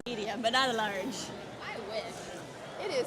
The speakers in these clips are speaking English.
Medium, but not a large. I wish. It is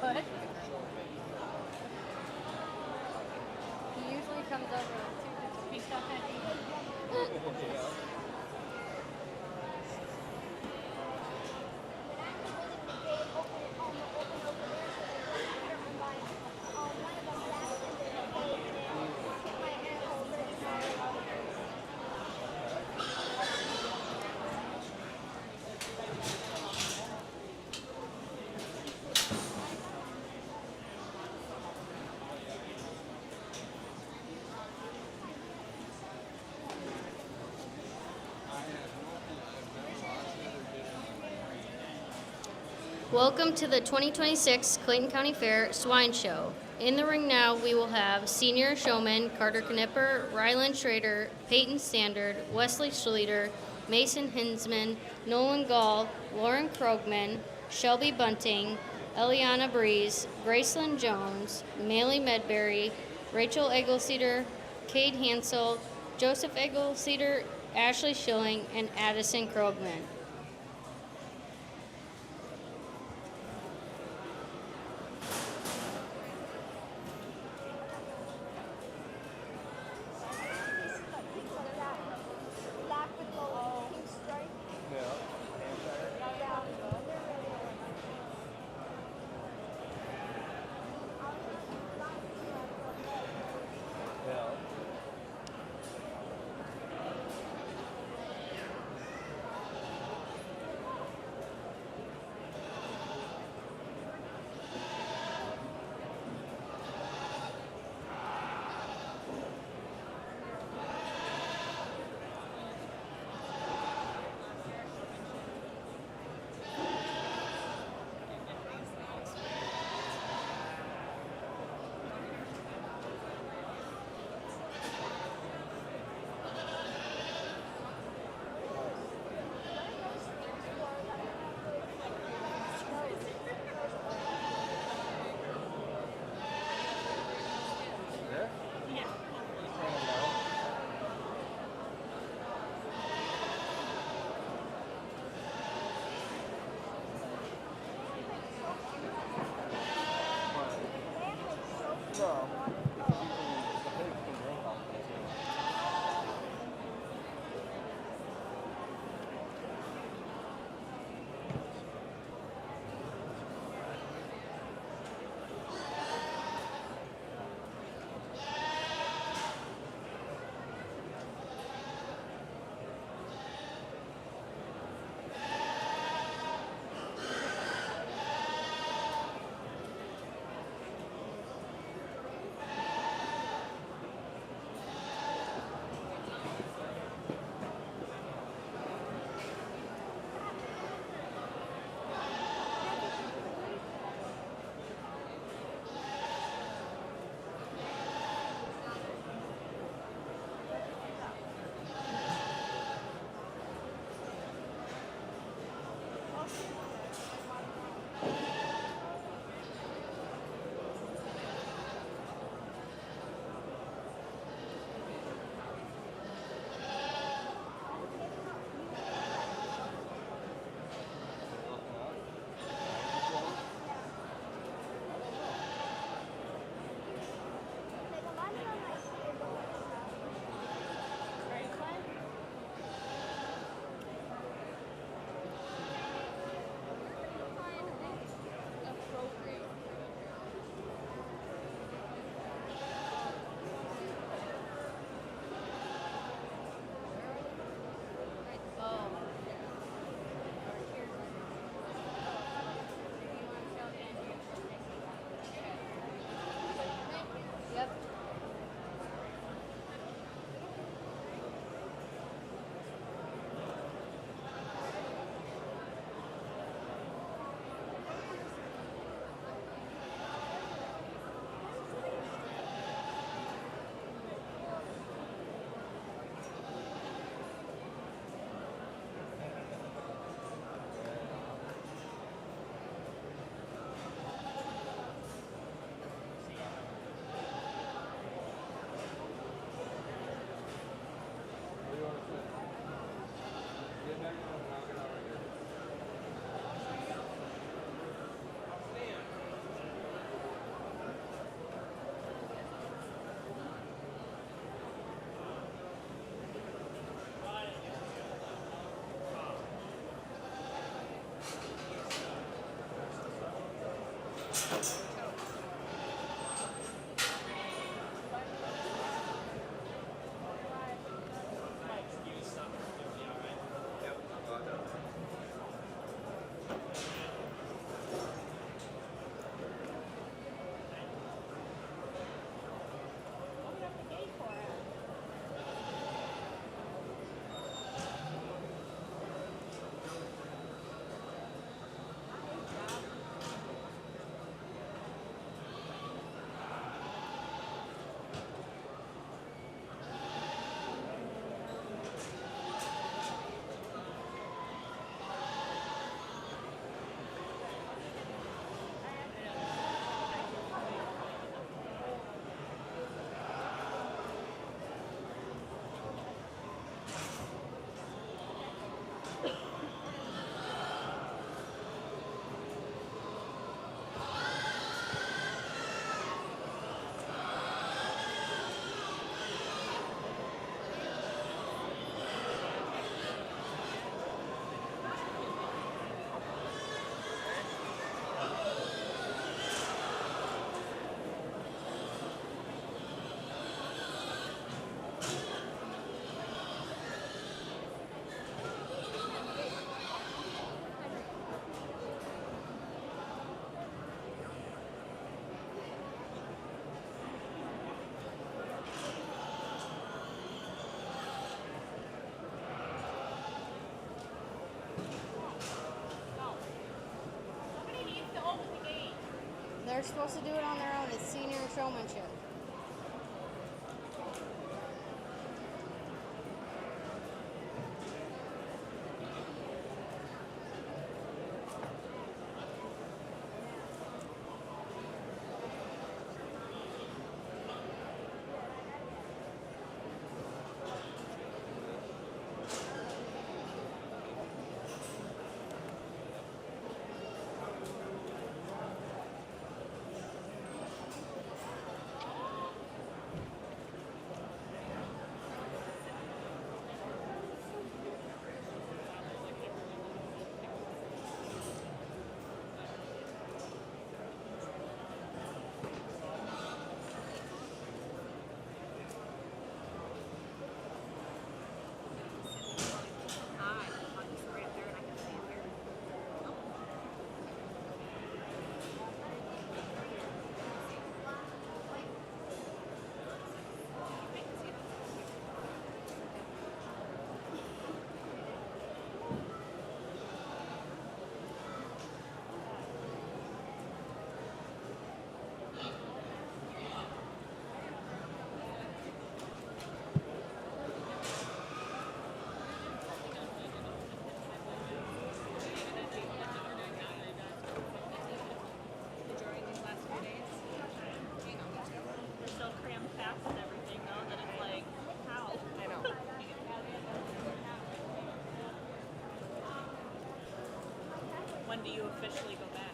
What? He usually comes over to be stuff at Welcome to the 2026 Clayton County Fair Swine Show. In the ring now, we will have senior showmen Carter Knipper, Rylan Schrader, Peyton Standard, Wesley Schleter, Mason Hinsman, Nolan Gall, Lauren Krogman, Shelby Bunting, Eliana Breeze, Gracelyn Jones, Maylee Medberry, Rachel Eggleseder, Cade Hansel, Joseph Eggleseder, Ashley Schilling, and Addison Krogman. they're supposed to do it on their own. It's senior showmanship. When do you officially go back?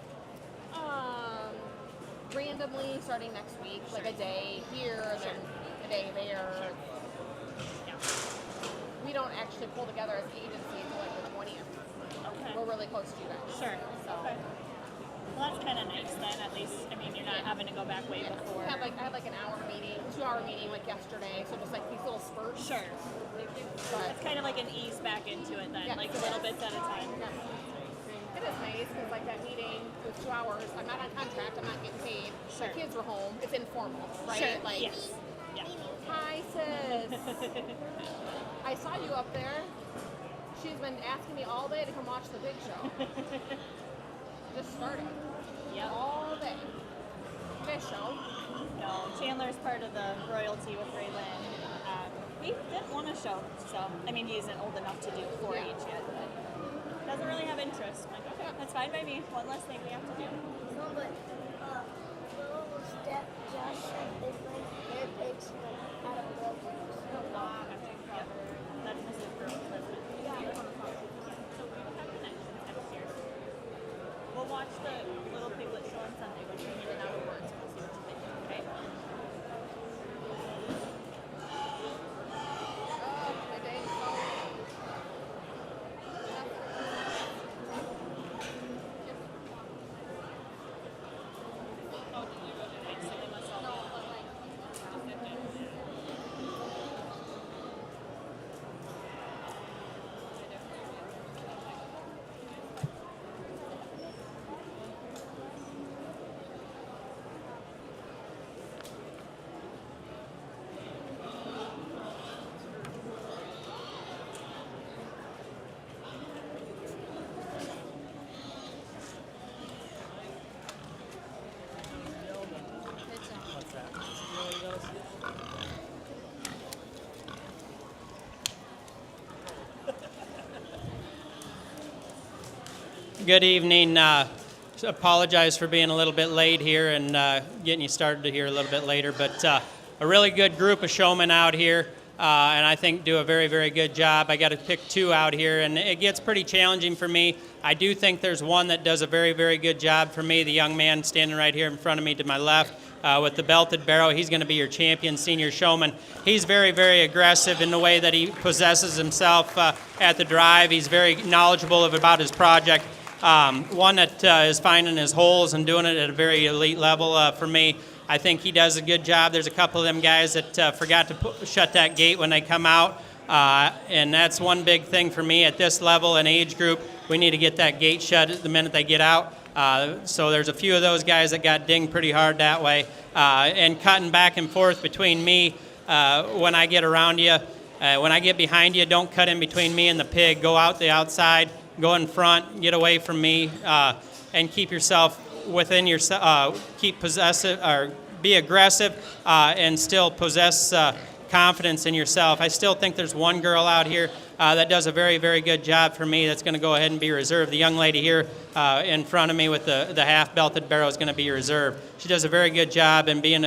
Randomly starting next week, like a day here, then a day there. Yeah. We don't actually pull together as an agency until like the 20th. Okay. We're really close to you guys. Sure. So. Okay. Well, that's kind of nice then. At least, I mean, you're not having to go back way before. I had like an hour meeting, 2-hour meeting like yesterday, so just like these little spurts. Sure. But It's kind of like an ease back into it then, Yeah. like little bits at a time. yeah. It is nice because like that meeting was 2 hours. I'm not on contract. I'm not getting paid. Sure. My kids were home. It's informal, right? Sure. Like, Yes. Yeah. hi sis. I saw you up there. She's been asking me all day to come watch the big show. Just started. Yep. All day. Big show. No, Chandler's part of the royalty with Raylan. He didn't want to show, so I mean, he isn't old enough to do 4-H yet, but doesn't really have interest. I'm like, okay, that's fine by me. One less thing we have to do. No, but little step Josh said they bring their pigs out of the That's Mrs. Grove's husband. So we will have connections next year. We'll watch the Little Piglet show on Sunday when you're in and out of work, so we'll see what you think, okay? My day is So they must all Good evening. Apologize for being a little bit late here and getting you started here a little bit later, but a really good group of showmen out here, and I think do a very, very good job. I got to pick two out here, and it gets pretty challenging for me. I do think there's one that does a very, very good job for me, the young man standing right here in front of me to my left. With the belted barrel, he's going to be your champion senior showman. He's very, very aggressive in the way that he possesses himself at the drive. He's very knowledgeable about his project. One that is finding his holes and doing it at a very elite level for me. I think he does a good job. There's a couple of them guys that forgot to shut that gate when they come out, and that's one big thing for me at this level and age group. We need to get that gate shut the minute they get out. So there's a few of those guys that got dinged pretty hard that way. And cutting back and forth between me when I get around you. When I get behind you, don't cut in between me and the pig. Go out the outside, go in front, get away from me, and keep yourself within yourself, keep possessive or be aggressive, and still possess confidence in yourself. I still think there's one girl out here that does a very, very good job for me that's going to go ahead and be reserve. The young lady here in front of me with the half-belted barrel is going to be reserve. She does a very good job in being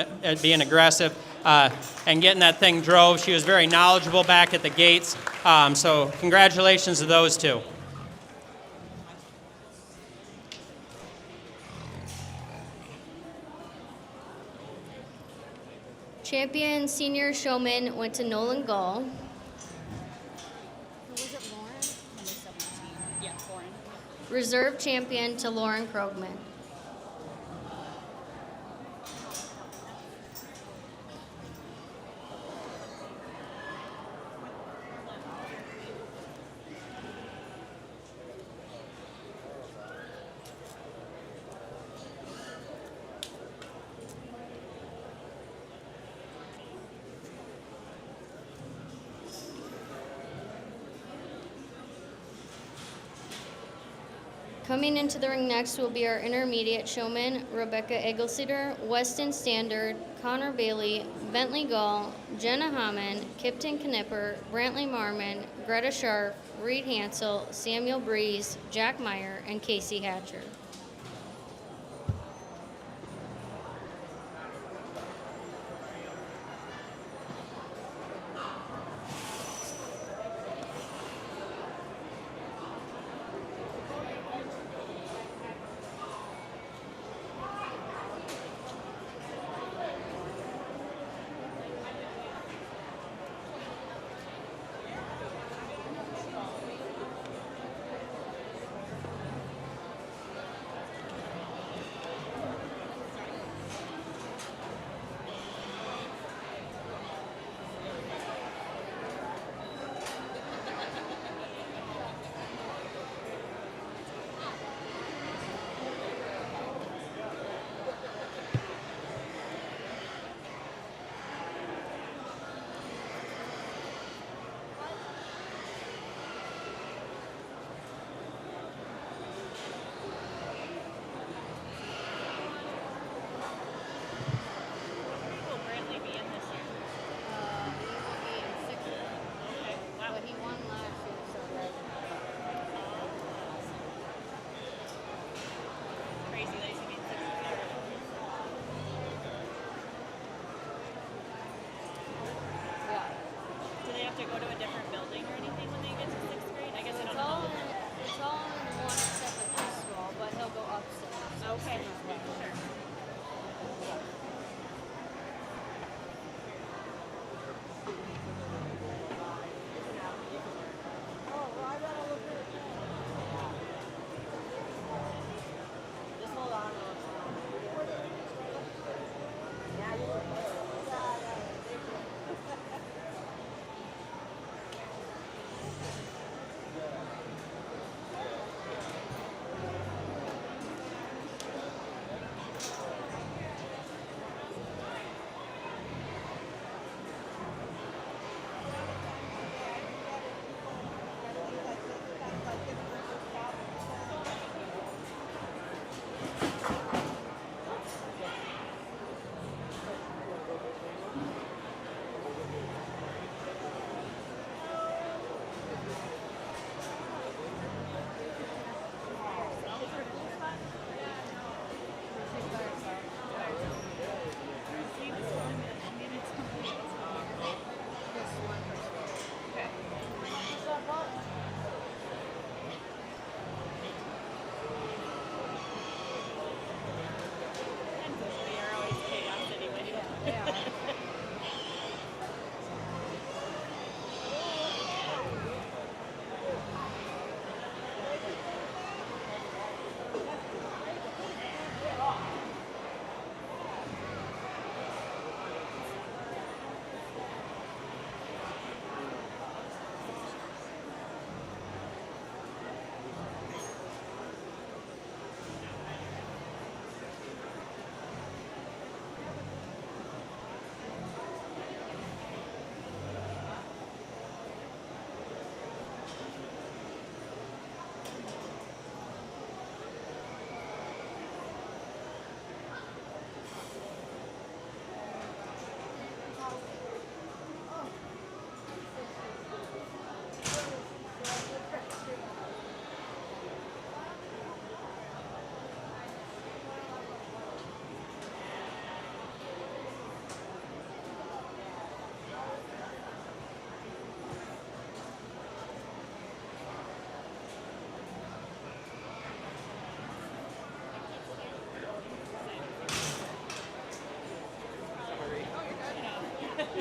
aggressive and getting that thing drove. She was very knowledgeable back at the gates. So congratulations to those two. Champion senior showman went to Nolan Gall. Who was it, Lauren? Number 17. Yeah, Lauren. Reserve champion to Lauren Krogman. Coming into the ring next will be our intermediate showmen, Rebecca Eggleseder, Weston Standard, Connor Bailey, Bentley Gall, Jenna Hammond, Kipton Knipper, Brantley Marmon, Greta Sharp, Reed Hansel, Samuel Breeze, Jack Meyer, and Casey Hatcher. Will Brantley be in this year? Okay. Wow. But he won last year, so Crazy Lazy being 6th. yeah. Do they have to go to a different building or anything when they get to 6th grade? I guess I don't It's all know. in one except for this wall, but he'll go upstairs. Okay. Sure. Just hold on.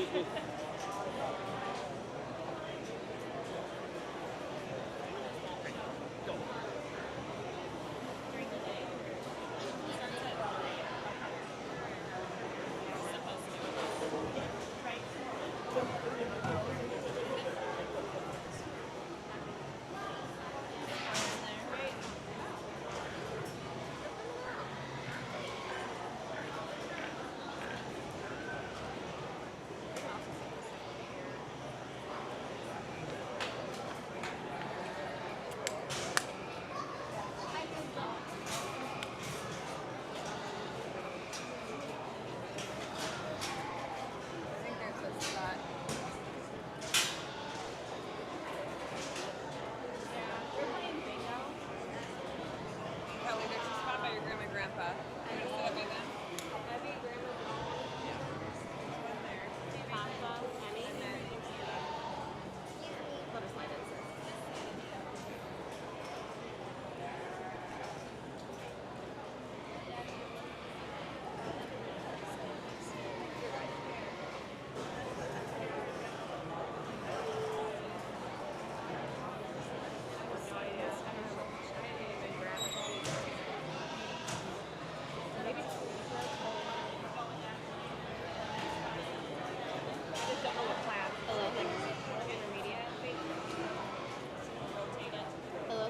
I think there's a spot. Yeah, we're playing bingo. Kelly, there's a spot by your grandma and grandpa. You want to sit up by them? That'd be grandma's mom. One there. Papa, Emmy, and then let us slide it. Hello.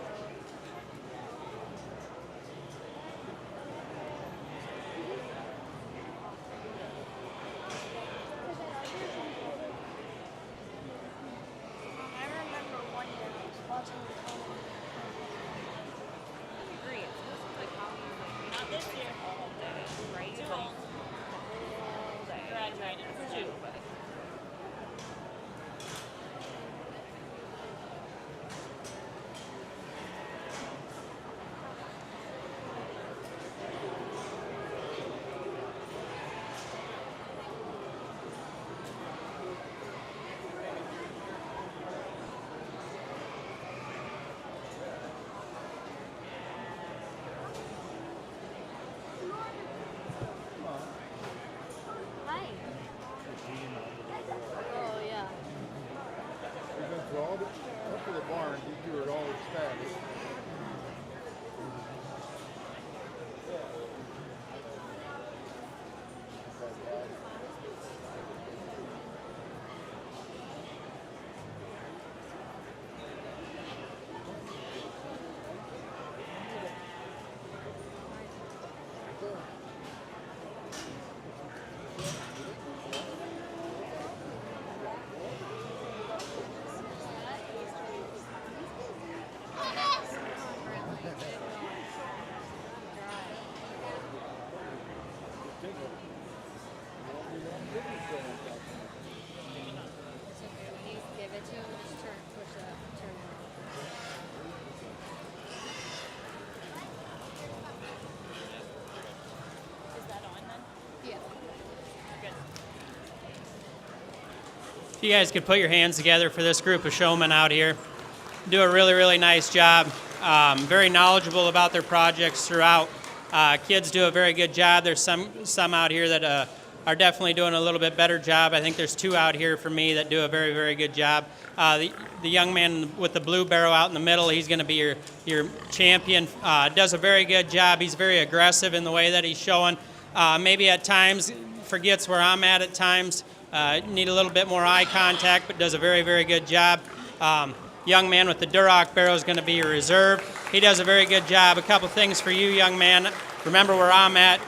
I remember one day I was watching the phone. Agree. It's supposed to be like how you like Not this year. all day, right? Too Like, old. all day. Graduated. It's Too. true, but Hi. Oh yeah. We've been through all the, up to the barn, you do it all ecstatic. It's okay. When you give it to him, just push that, turn it on. Is that on then? Yeah. Good. If you guys could put your hands together for this group of showmen out here, do a really, really nice job. Very knowledgeable about their projects throughout. Kids do a very good job. There's some out here that are definitely doing a little bit better job. I think there's two out here for me that do a very, very good job. The young man with the blue barrel out in the middle, he's going to be your champion. Does a very good job. He's very aggressive in the way that he's showing. Maybe at times forgets where I'm at times. Need a little bit more eye contact, but does a very, very good job. Young man with the Duroc barrel is going to be your reserve. He does a very good job. A couple things for you, young man. Remember where I'm at.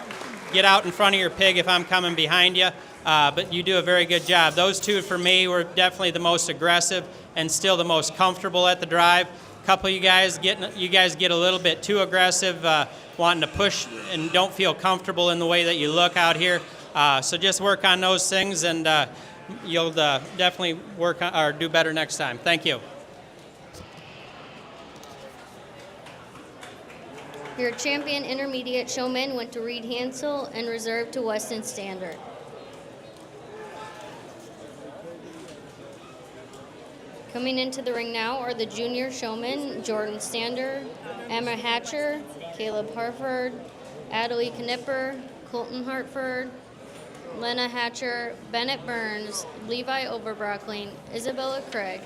Get out in front of your pig if I'm coming behind you. But you do a very good job. Those two for me were definitely the most aggressive and still the most comfortable at the drive. A couple of you guys get a little bit too aggressive, wanting to push and don't feel comfortable in the way that you look out here. So just work on those things, and you'll definitely work on, or do better next time. Thank you. Your champion intermediate showman went to Reed Hansel and reserve to Weston Standard. Coming into the ring now are the junior showmen, Jordan Stander, Emma Hatcher, Caleb Harford, Adelie Knipper, Colton Hartford, Lena Hatcher, Bennett Burns, Levi Overbrockling, Isabella Craig.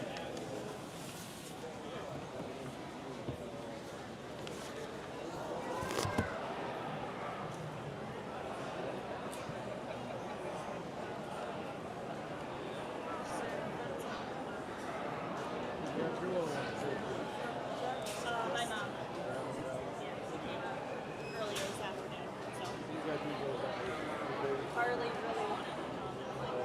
My mom. Yeah, she came out earlier this afternoon. So Harley really wanted to come, and I'm like,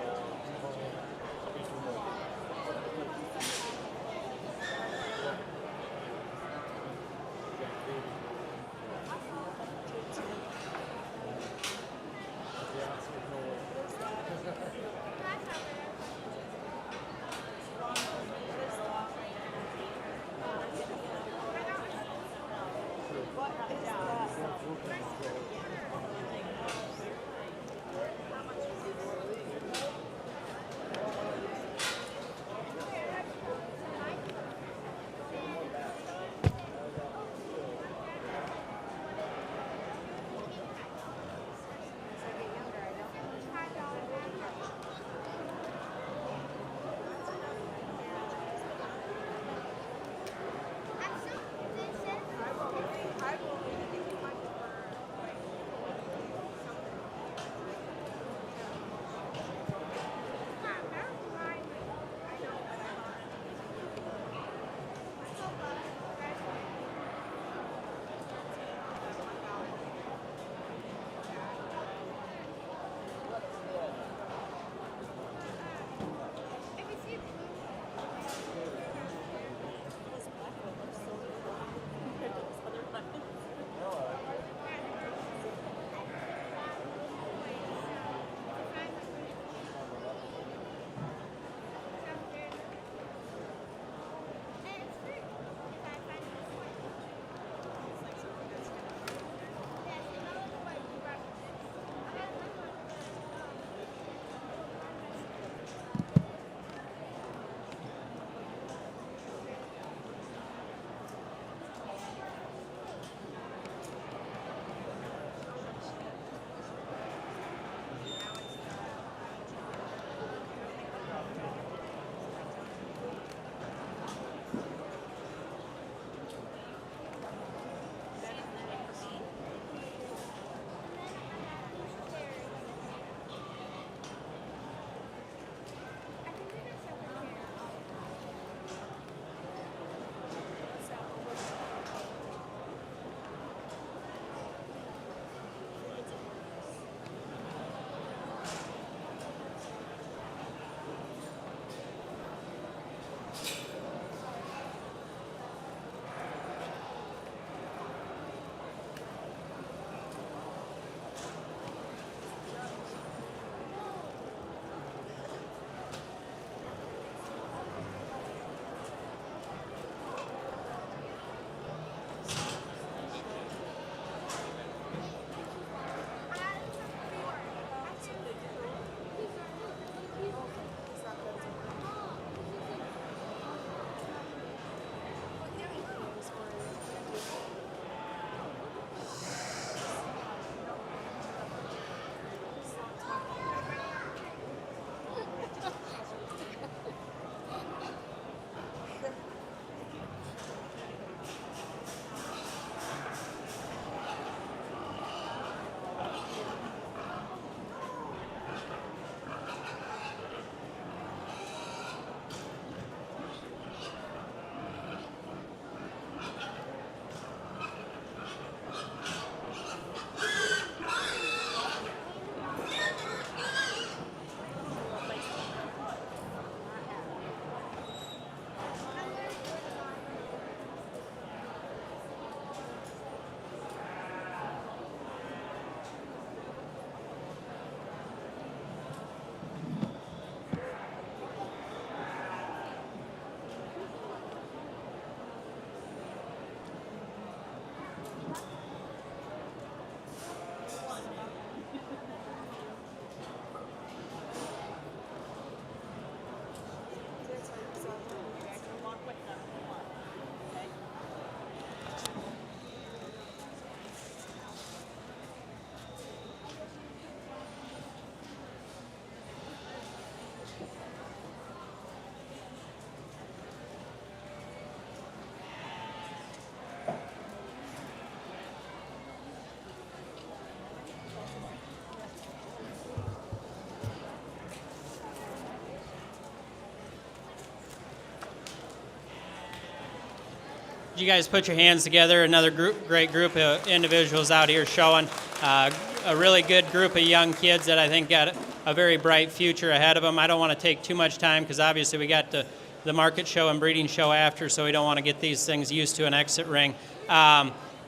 you guys put your hands together. Another great group of individuals out here showing a really good group of young kids that I think got a very bright future ahead of them. I don't want to take too much time because obviously we got the market show and breeding show after, so we don't want to get these things used to an exit ring.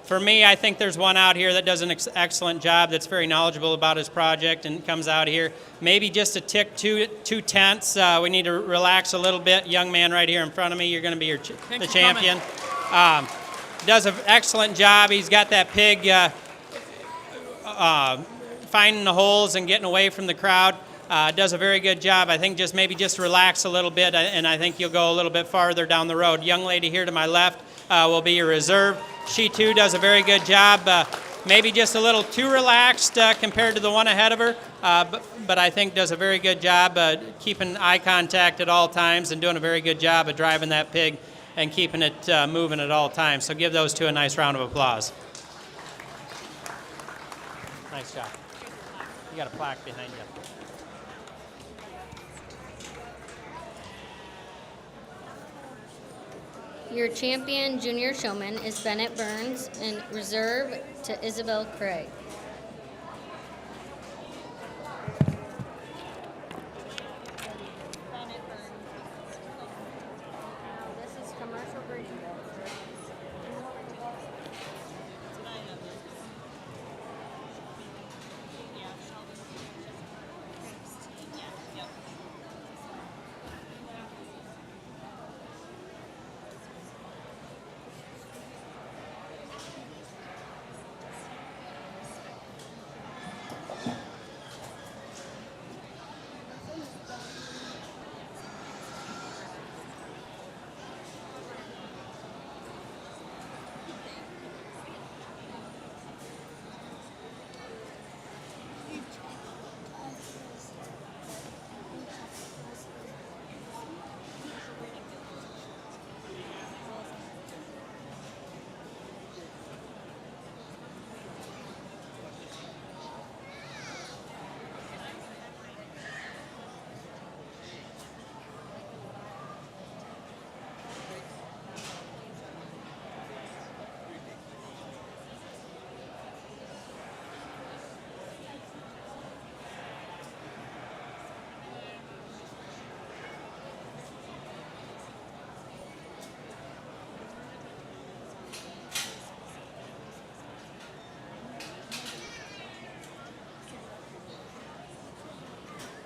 For me, I think there's one out here that does an excellent job, that's very knowledgeable about his project and comes out here. Maybe just a tick too tense. We need to relax a little bit. Young man right here in front of me, you're going to be the champion. Does an excellent job. He's got that pig finding the holes and getting away from the crowd. Does a very good job. I think maybe just relax a little bit, and I think you'll go a little bit farther down the road. Young lady here to my left will be your reserve. She too does a very good job. Maybe just a little too relaxed compared to the one ahead of her, but I think does a very good job keeping eye contact at all times and doing a very good job of driving that pig and keeping it moving at all times. So give those two a nice round of applause. Nice job. You got a plaque behind you. Your champion junior showman is Bennett Burns, and reserve to Isabel Craig. This is commercial breeding.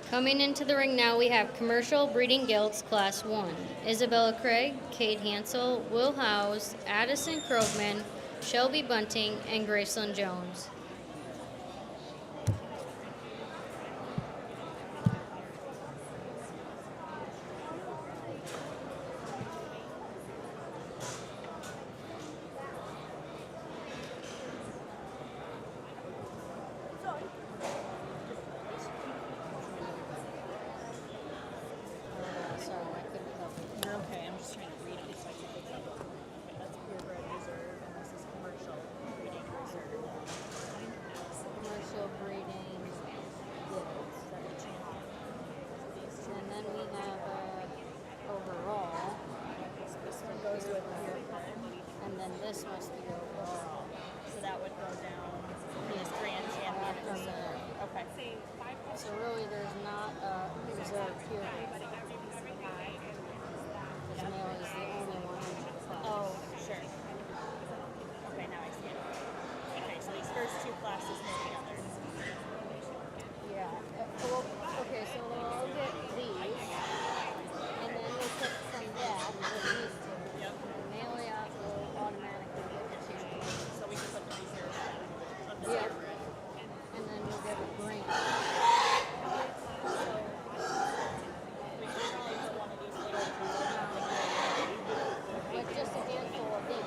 Coming into the ring now, we have Commercial Breeding Gilts Class 1. Isabella Craig, Kate Hansel, Will Howes, Addison Krogman, Shelby Bunting, and Graceland Jones. This must be overall. So that would go down. He is grand champion from there. Okay. So really there's not a reserve here. Because male is the only one in the class. Oh, sure. Okay, now I see it. Okay, so these first two classes know the others. Yeah. Well, okay, so we'll get these. And then we'll put from that with these two. Yep. And male yacht will automatically get the champion. So we can put the reserve on the Yeah. separate. And then we'll get a green. We can probably put one of these little With just a handful of these.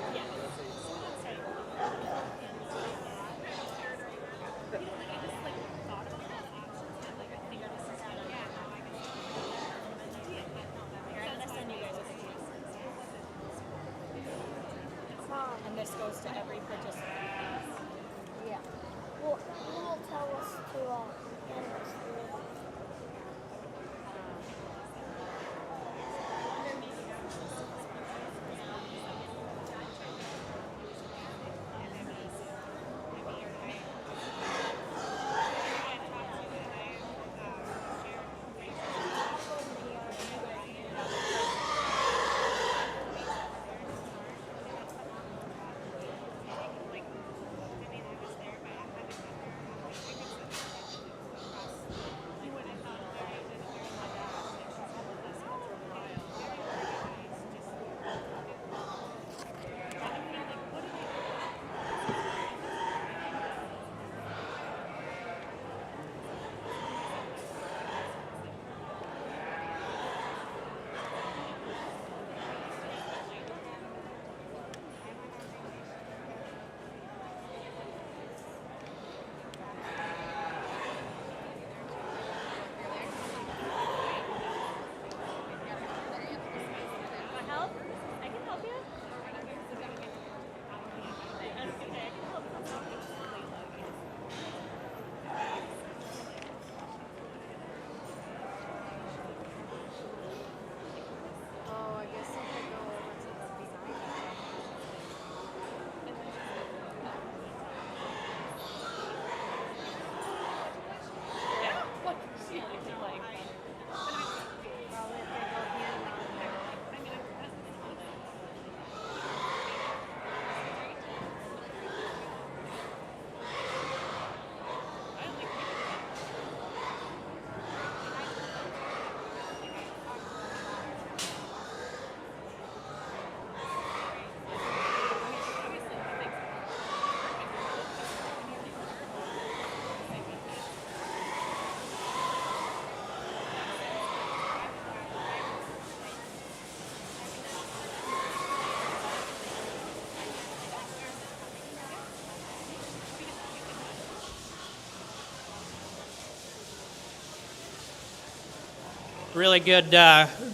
And this goes to every participant. Yeah. Well, you will tell us to get us through. really good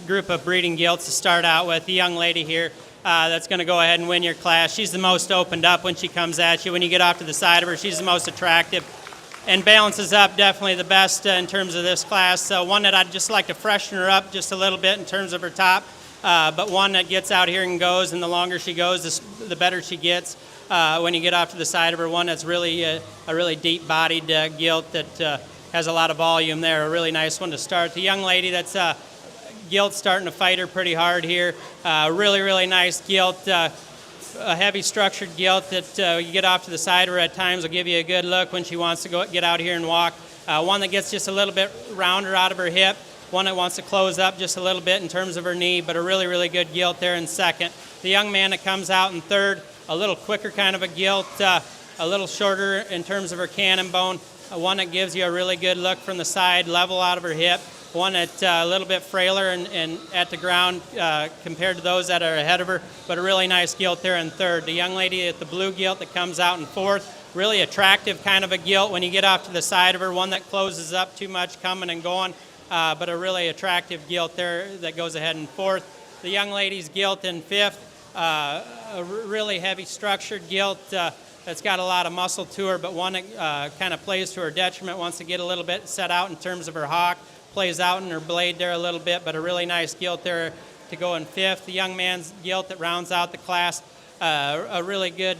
group of breeding gilts to start out with. The young lady here that's going to go ahead and win your class. She's the most opened up when she comes at you. When you get off to the side of her, she's the most attractive and balances up definitely the best in terms of this class. So one that I'd just like to freshen her up just a little bit in terms of her top, but one that gets out here and goes, and the longer she goes, the better she gets. When you get off to the side of her, one that's really a really deep-bodied gilt that has a lot of volume there, a really nice one to start. The young lady that's gilt starting to fight her pretty hard here, really, really nice gilt, a heavy structured gilt that you get off to the side of her at times will give you a good look when she wants to get out here and walk. One that gets just a little bit rounder out of her hip, one that wants to close up just a little bit in terms of her knee, but a really, really good gilt there in second. The young man that comes out in third, a little quicker kind of a gilt, a little shorter in terms of her cannon bone, one that gives you a really good look from the side, level out of her hip, one that's a little bit frailer and at the ground compared to those that are ahead of her, but a really nice gilt there in third. The young lady at the blue gilt that comes out in fourth, really attractive kind of a gilt when you get off to the side of her, one that closes up too much coming and going, but a really attractive gilt there that goes ahead in fourth. The young lady's gilt in fifth, a really heavy structured gilt that's got a lot of muscle to her, but one that kind of plays to her detriment, wants to get a little bit set out in terms of her hock, plays out in her blade there a little bit, but a really nice gilt there to go in fifth. The young man's gilt that rounds out the class, a really good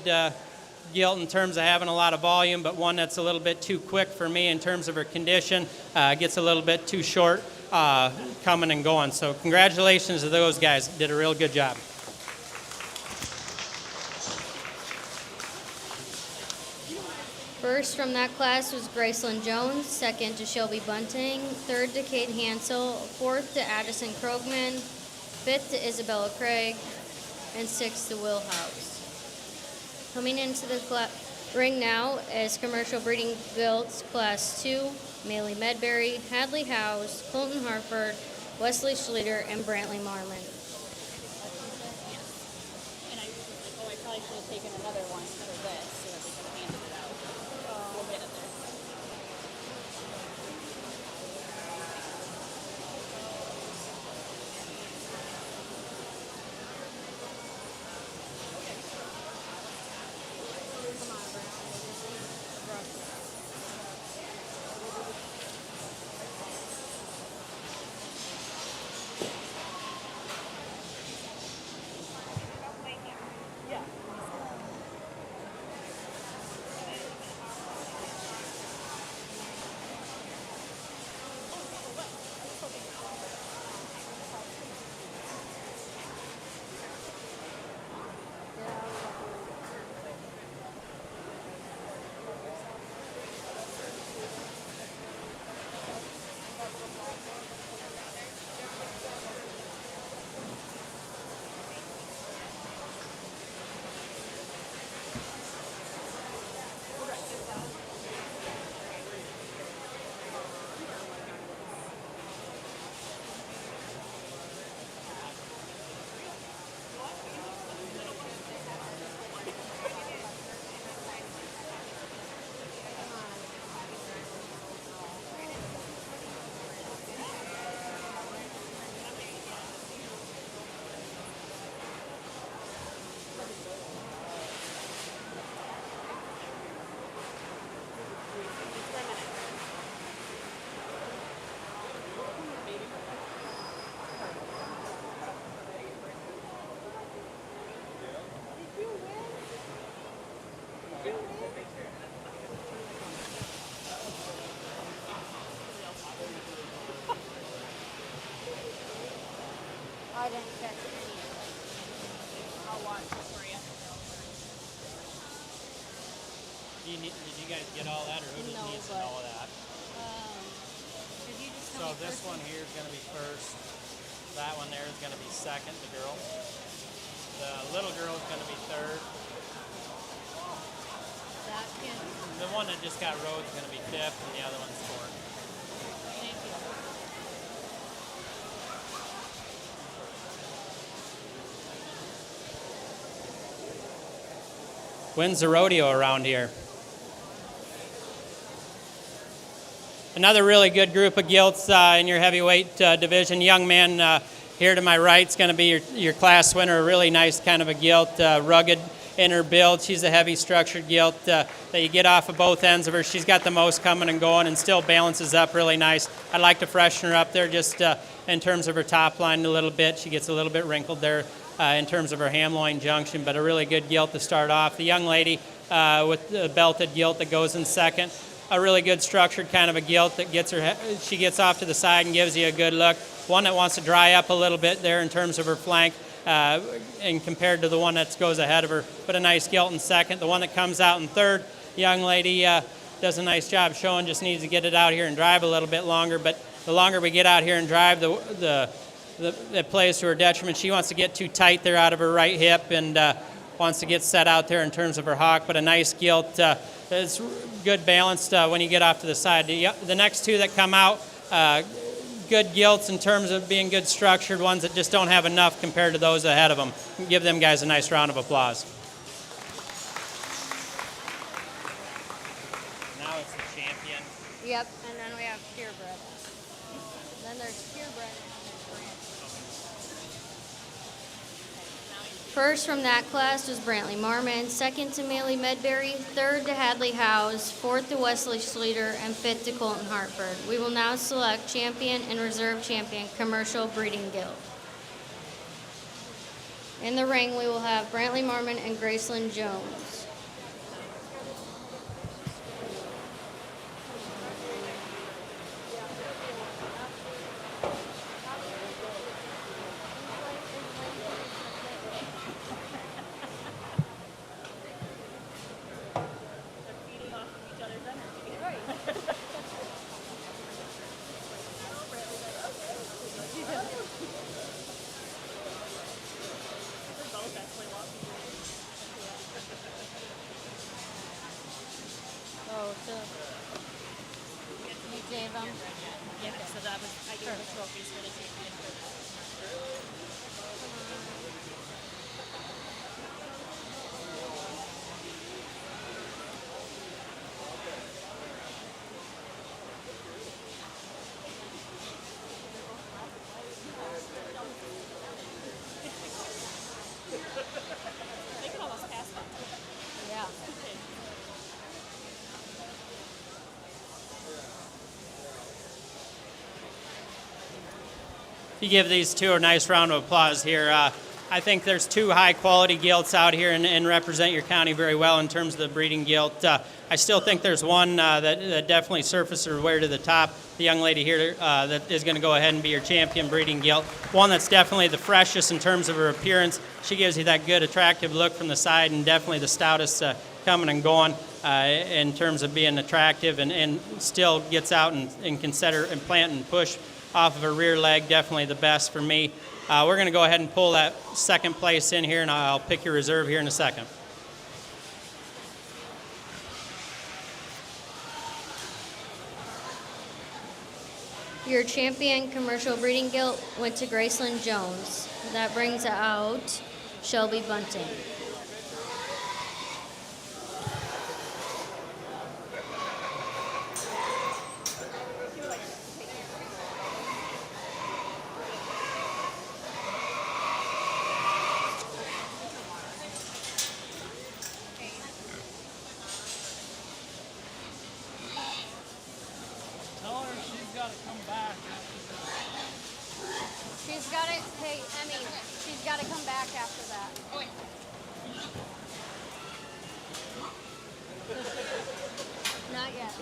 gilt in terms of having a lot of volume, but one that's a little bit too quick for me in terms of her condition, gets a little bit too short coming and going. So congratulations to those guys, did a real good job. First from that class was Graceland Jones, second to Shelby Bunting, third to Kate Hansel, fourth to Addison Krogman, fifth to Isabella Craig, and sixth to Will House. Coming into the ring now is Commercial Breeding Gilts Class 2, Maley Medberry, Hadley House, Colton Harford, Wesley Schluter, and Brantley Marmon. And I probably should have taken another one for this so that we could have handed it out. We'll get it there. I didn't catch any of it. I'll watch it for you. Did you guys get all that, or who just No, needs to but- know that? Did you just So this one here is going to be first. That one there is going to be second, the girl. The little girl is going to be third. that kid? The one that just got rode is going to be fifth, and the other one's fourth. Thank you. When's the rodeo around here? Another really good group of gilts in your heavyweight division. Young man here to my right is going to be your class winner. A really nice kind of a gilt, rugged in her build. She's a heavy structured gilt that you get off of both ends of her. She's got the most coming and going and still balances up really nice. I'd like to freshen her up there just in terms of her top line a little bit. She gets a little bit wrinkled there in terms of her ham-loin junction, but a really good gilt to start off. The young lady with the belted gilt that goes in second, a really good structured kind of a gilt that gets her, she gets off to the side and gives you a good look. One that wants to dry up a little bit there in terms of her flank and compared to the one that goes ahead of her, but a nice gilt in second. The one that comes out in third, young lady does a nice job showing, just needs to get it out here and drive a little bit longer, but the longer we get out here and drive, it plays to her detriment. She wants to get too tight there out of her right hip and wants to get set out there in terms of her hock, but a nice gilt. It's good balanced when you get off to the side. The next two that come out, good gilts in terms of being good structured, ones that just don't have enough compared to those ahead of them. Give them guys a nice round of applause. Now it's the champion. Yep, and then we have purebred. Then there's purebred. First from that class was Brantley Marmon, second to Maley Medberry, third to Hadley Howes, fourth to Wesley Schluter, and fifth to Colton Hartford. We will now select champion and reserve champion commercial breeding gilt. In the ring, we will have Brantley Marmon and Graceland Jones. Oh, so you gave them? Yeah, so that was, I gave the trophies for the champion. They can almost pass that. Yeah. If you give these two a nice round of applause here. I think there's two high-quality gilts out here and represent your county very well in terms of the breeding gilt. I still think there's one that definitely surfaces her way to the top. The young lady here that is going to go ahead and be your champion breeding gilt. One that's definitely the freshest in terms of her appearance. She gives you that good, attractive look from the side, and definitely the stoutest coming and going in terms of being attractive, and still gets out and can set her and plant and push off of her rear leg. Definitely the best for me. We're going to go ahead and pull that second place in here, and I'll pick your reserve here in a second. Your champion commercial breeding gilt went to Graceland Jones. That brings out Shelby Bunting. Tell her she's got to come back. She's got to, hey, Emmy, she's got to come back after that. Not yet.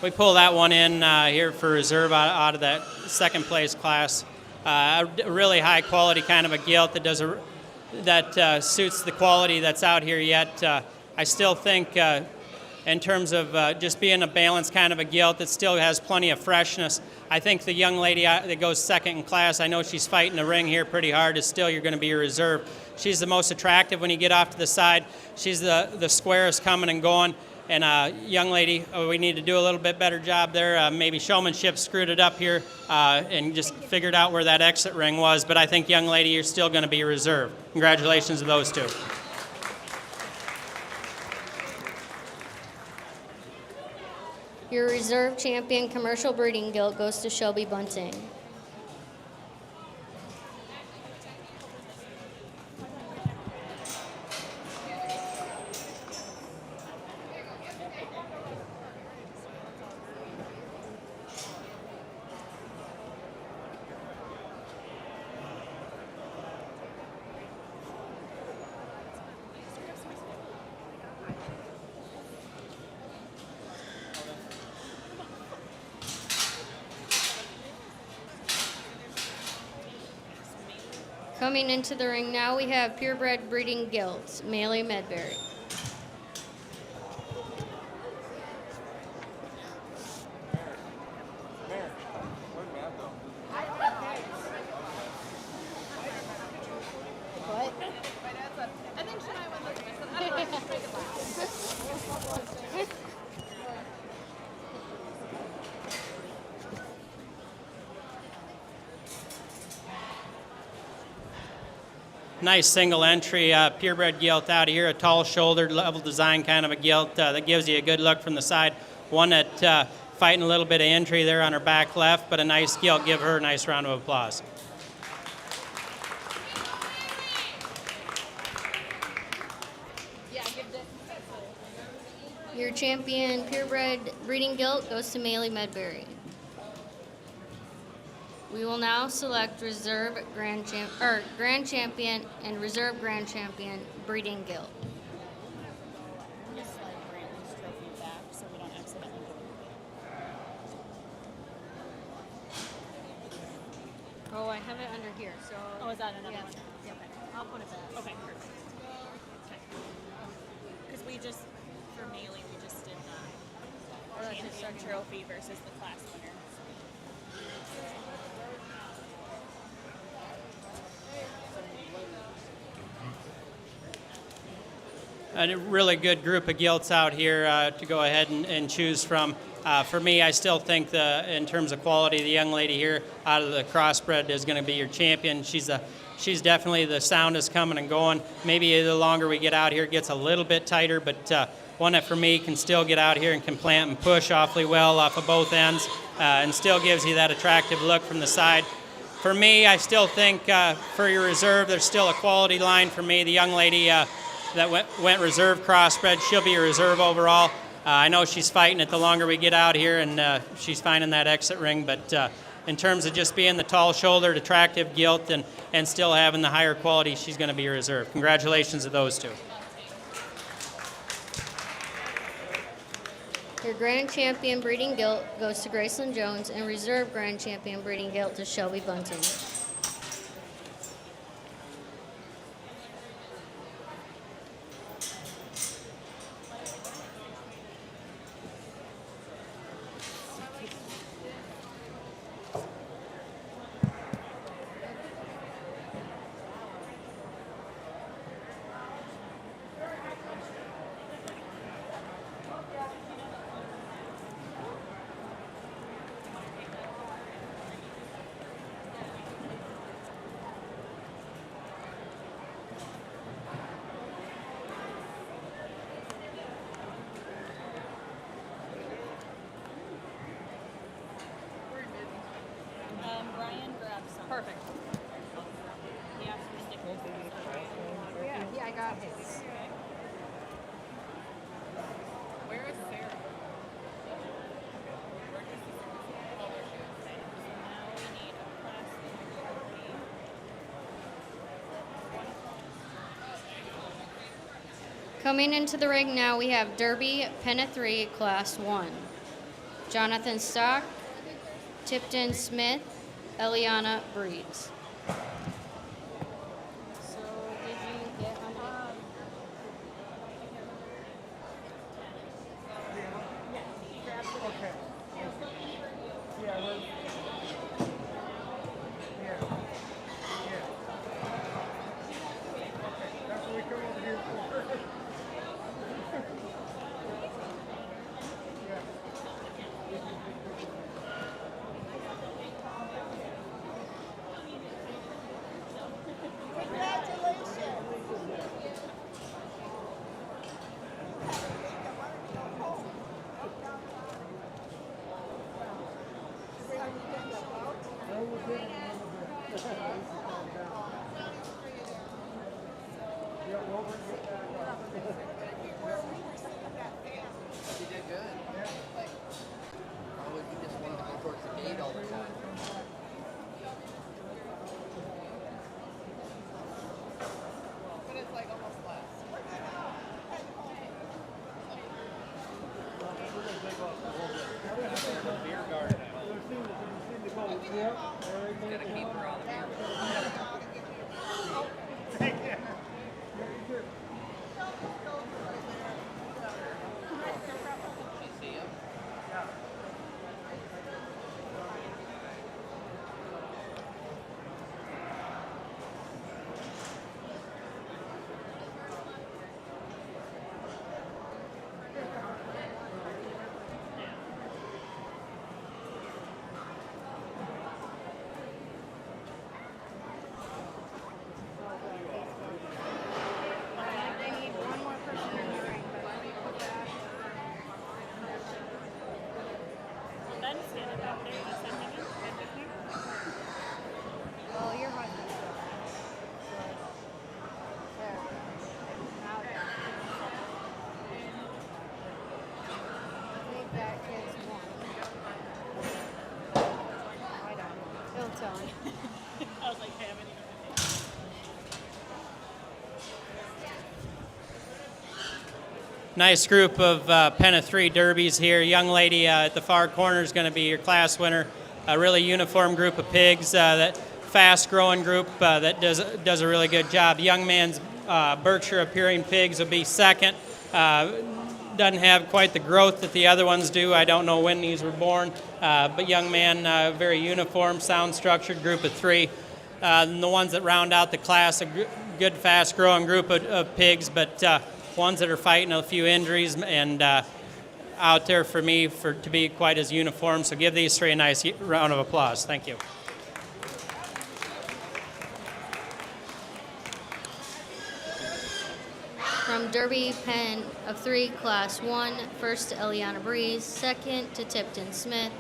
We pull that one in here for reserve out of that second place class. A really high quality kind of a gilt that does that suits the quality that's out here yet. I still think in terms of just being a balanced kind of a gilt that still has plenty of freshness. I think the young lady that goes second in class, I know she's fighting the ring here pretty hard, is still you're going to be a reserve. She's the most attractive when you get off to the side. She's the squarest coming and going. And young lady, we need to do a little bit better job there. Maybe showmanship screwed it up here and just figured out where that exit ring was. But I think, young lady, you're still going to be reserved. Congratulations to those two. Your reserve champion commercial breeding gilt goes to Shelby Bunting. Coming into the ring now, we have purebred breeding gilts, Maley Medberry. What? I think should I win this? I don't know. Just make it last. Nice single entry purebred gilt out here, a tall shouldered level design kind of a gilt that gives you a good look from the side. One that fighting a little bit of entry there on her back left, but a nice gilt. Give her a nice round of applause. Yeah, give this. Your champion purebred breeding gilt goes to Maley Medberry. We will now select reserve grand champion and reserve grand champion breeding gilt. Just slide Brantley's trophy back so we don't accidentally do it. Oh, I have it under here, so. Oh, is that another Yes. one? Yep. I'll put it back. Okay, perfect. Because we just, for Maley, we just did the champion trophy versus the class winner. A really good group of gilts out here to go ahead and choose from. For me, I still think in terms of quality, the young lady here out of the crossbred is going to be your champion. She's definitely the soundest coming and going. Maybe the longer we get out here, it gets a little bit tighter, but one that for me can still get out here and can plant and push awfully well off of both ends and still gives you that attractive look from the side. For me, I still think for your reserve, there's still a quality line for me. The young lady that went reserve crossbred, she'll be a reserve overall. I know she's fighting it the longer we get out here, and she's finding that exit ring, but in terms of just being the tall-shouldered, attractive gilt and still having the higher quality, she's going to be a reserve. Congratulations to those two. Your grand champion breeding gilt goes to Graceland Jones and reserve grand champion breeding gilt to Shelby Bunting. Brian grabbed some. Perfect. He asked for stickers. Yeah, I got his. Where is Sarah? Now we need a class trophy. Coming into the ring now, we have Derby Penna 3 Class 1. Jonathan Stock, Tipton Smith, Eliana Breeds. So, did you get on Okay. Yeah, well, yeah. Okay, that's what we come over here for. tone. I was like, hey, I'm gonna Nice group of Pen of 3 derbies here. Young lady at the far corner is going to be your class winner. A really uniform group of pigs. That fast-growing group that does a really good job. Young man's Berkshire appearing pigs will be second. Doesn't have quite the growth that the other ones do. I don't know when these were born, but young man, very uniform, sound structured group of 3. And the ones that round out the class, a good fast-growing group of pigs, but ones that are fighting a few injuries and out there for me to be quite as uniform. So give these 3 a nice round of applause. Thank you. From Derby Pen of 3, Class 1, first to Eliana Breeze, second to Tipton Smith,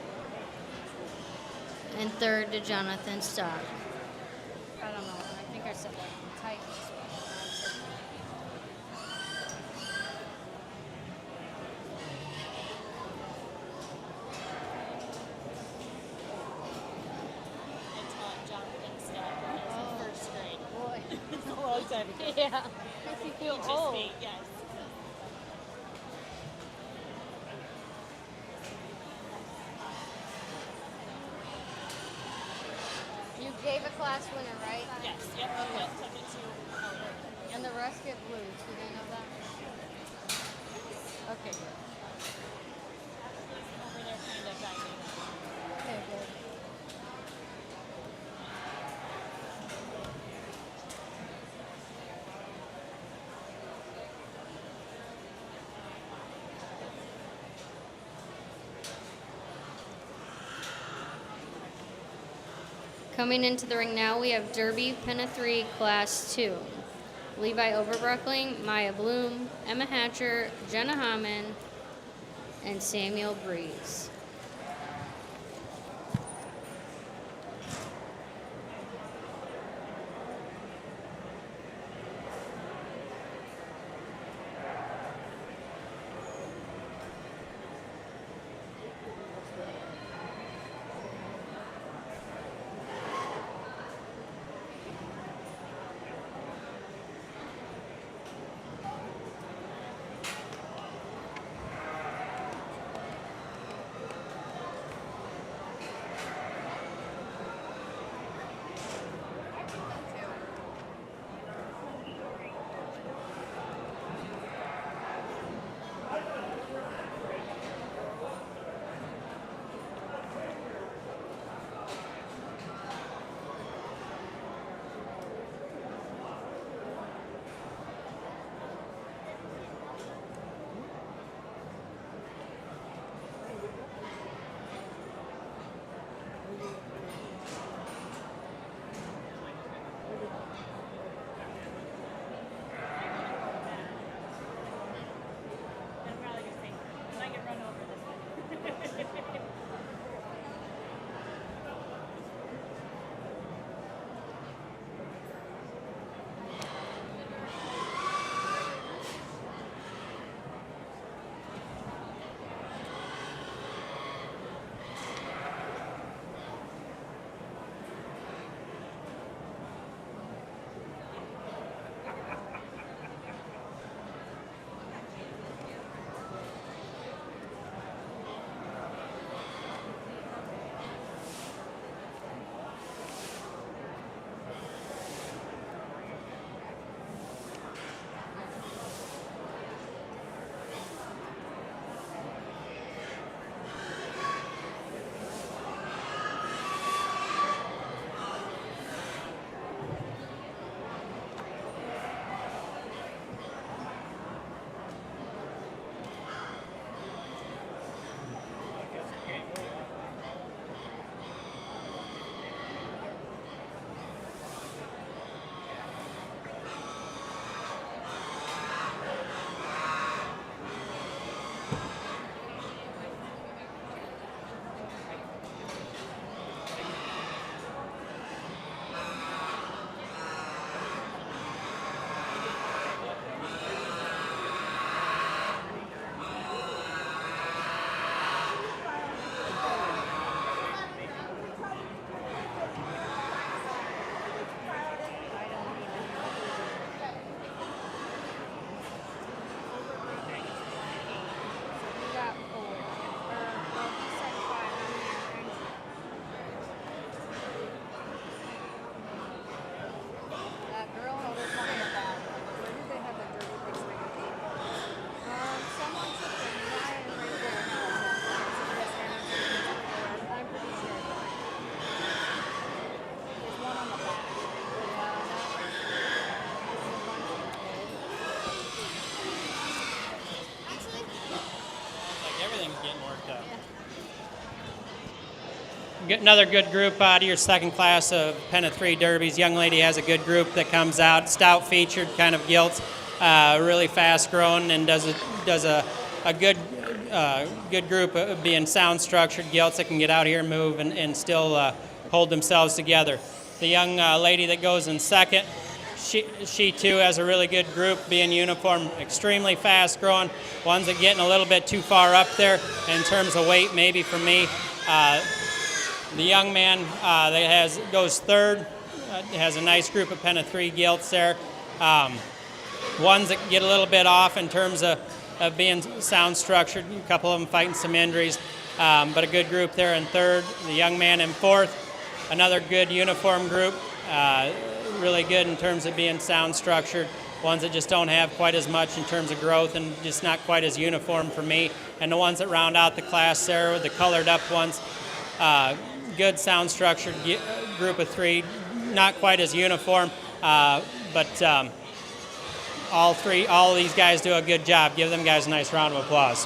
and third to Jonathan Stock. I don't know. I think I said that tight. taught Jonathan stuff when I was in first grade. Boy. A long time ago. Yeah. Makes you feel Just old. me, yes. You gave a class winner, right? Yes, yep. Okay. Took it to Elliot. And the rest get blues. You didn't know that? Okay, good. Over there kind of guiding. Okay, good. Coming into the ring now, we have Derby Pen of 3, Class 2. Levi Overbruckling, Maya Bloom, Emma Hatcher, Jenna Hammond, and Samuel Breeze. Another good group out of your second class of Penna 3 Derbies. Young lady has a good group that comes out, stout featured kind of gilts, really fast growing, and does a good group of being sound structured gilts that can get out here and move and still hold themselves together. The young lady that goes in second, she too has a really good group, being uniform, extremely fast growing. Ones that getting a little bit too far up there in terms of weight, maybe for me. The young man that goes third has a nice group of Penna 3 gilts there. Ones that get a little bit off in terms of being sound structured, a couple of them fighting some injuries, but a good group there in third. The young man in fourth, another good uniform group, really good in terms of being sound structured. Ones that just don't have quite as much in terms of growth and just not quite as uniform for me. And the ones that round out the class there, with the colored up ones, good sound structured group of three, not quite as uniform, but all these guys do a good job. Give them guys a nice round of applause.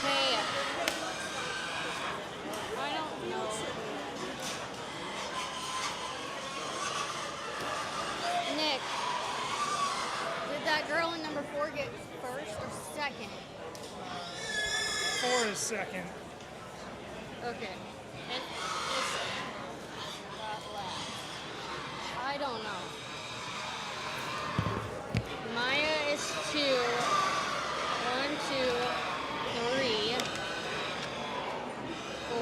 Hey, I don't know. Nick, did that girl in number 4 get first or second? 4 is second. Okay. And it's that last. I don't know. Maya is 2. 1, 2, 3, 4,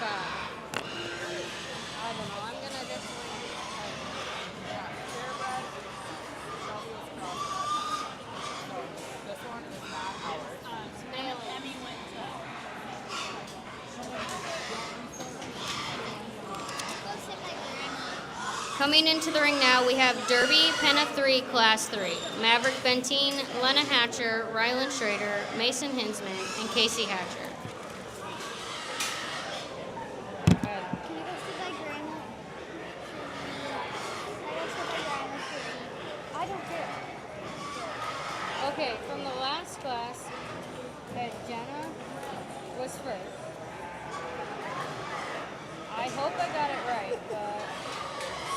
5. I don't know. I'm gonna just Yeah, purebred. Shelby was crossbred. So this one is not ours. mail it. Emmy went to Coming into the ring now, we have Derby Penna 3 Class 3. Maverick Benteen, Lena Hatcher, Rylan Schrader, Mason Hinsman, and Casey Hatcher. Can I go see my grandma? Can I go see my grandma, please? I don't care. Okay, from the last class, Jenna was first. I hope I got it right, but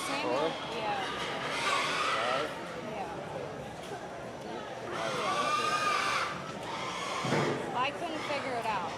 Samuel, 4? yeah. 5? Yeah. I couldn't figure it out.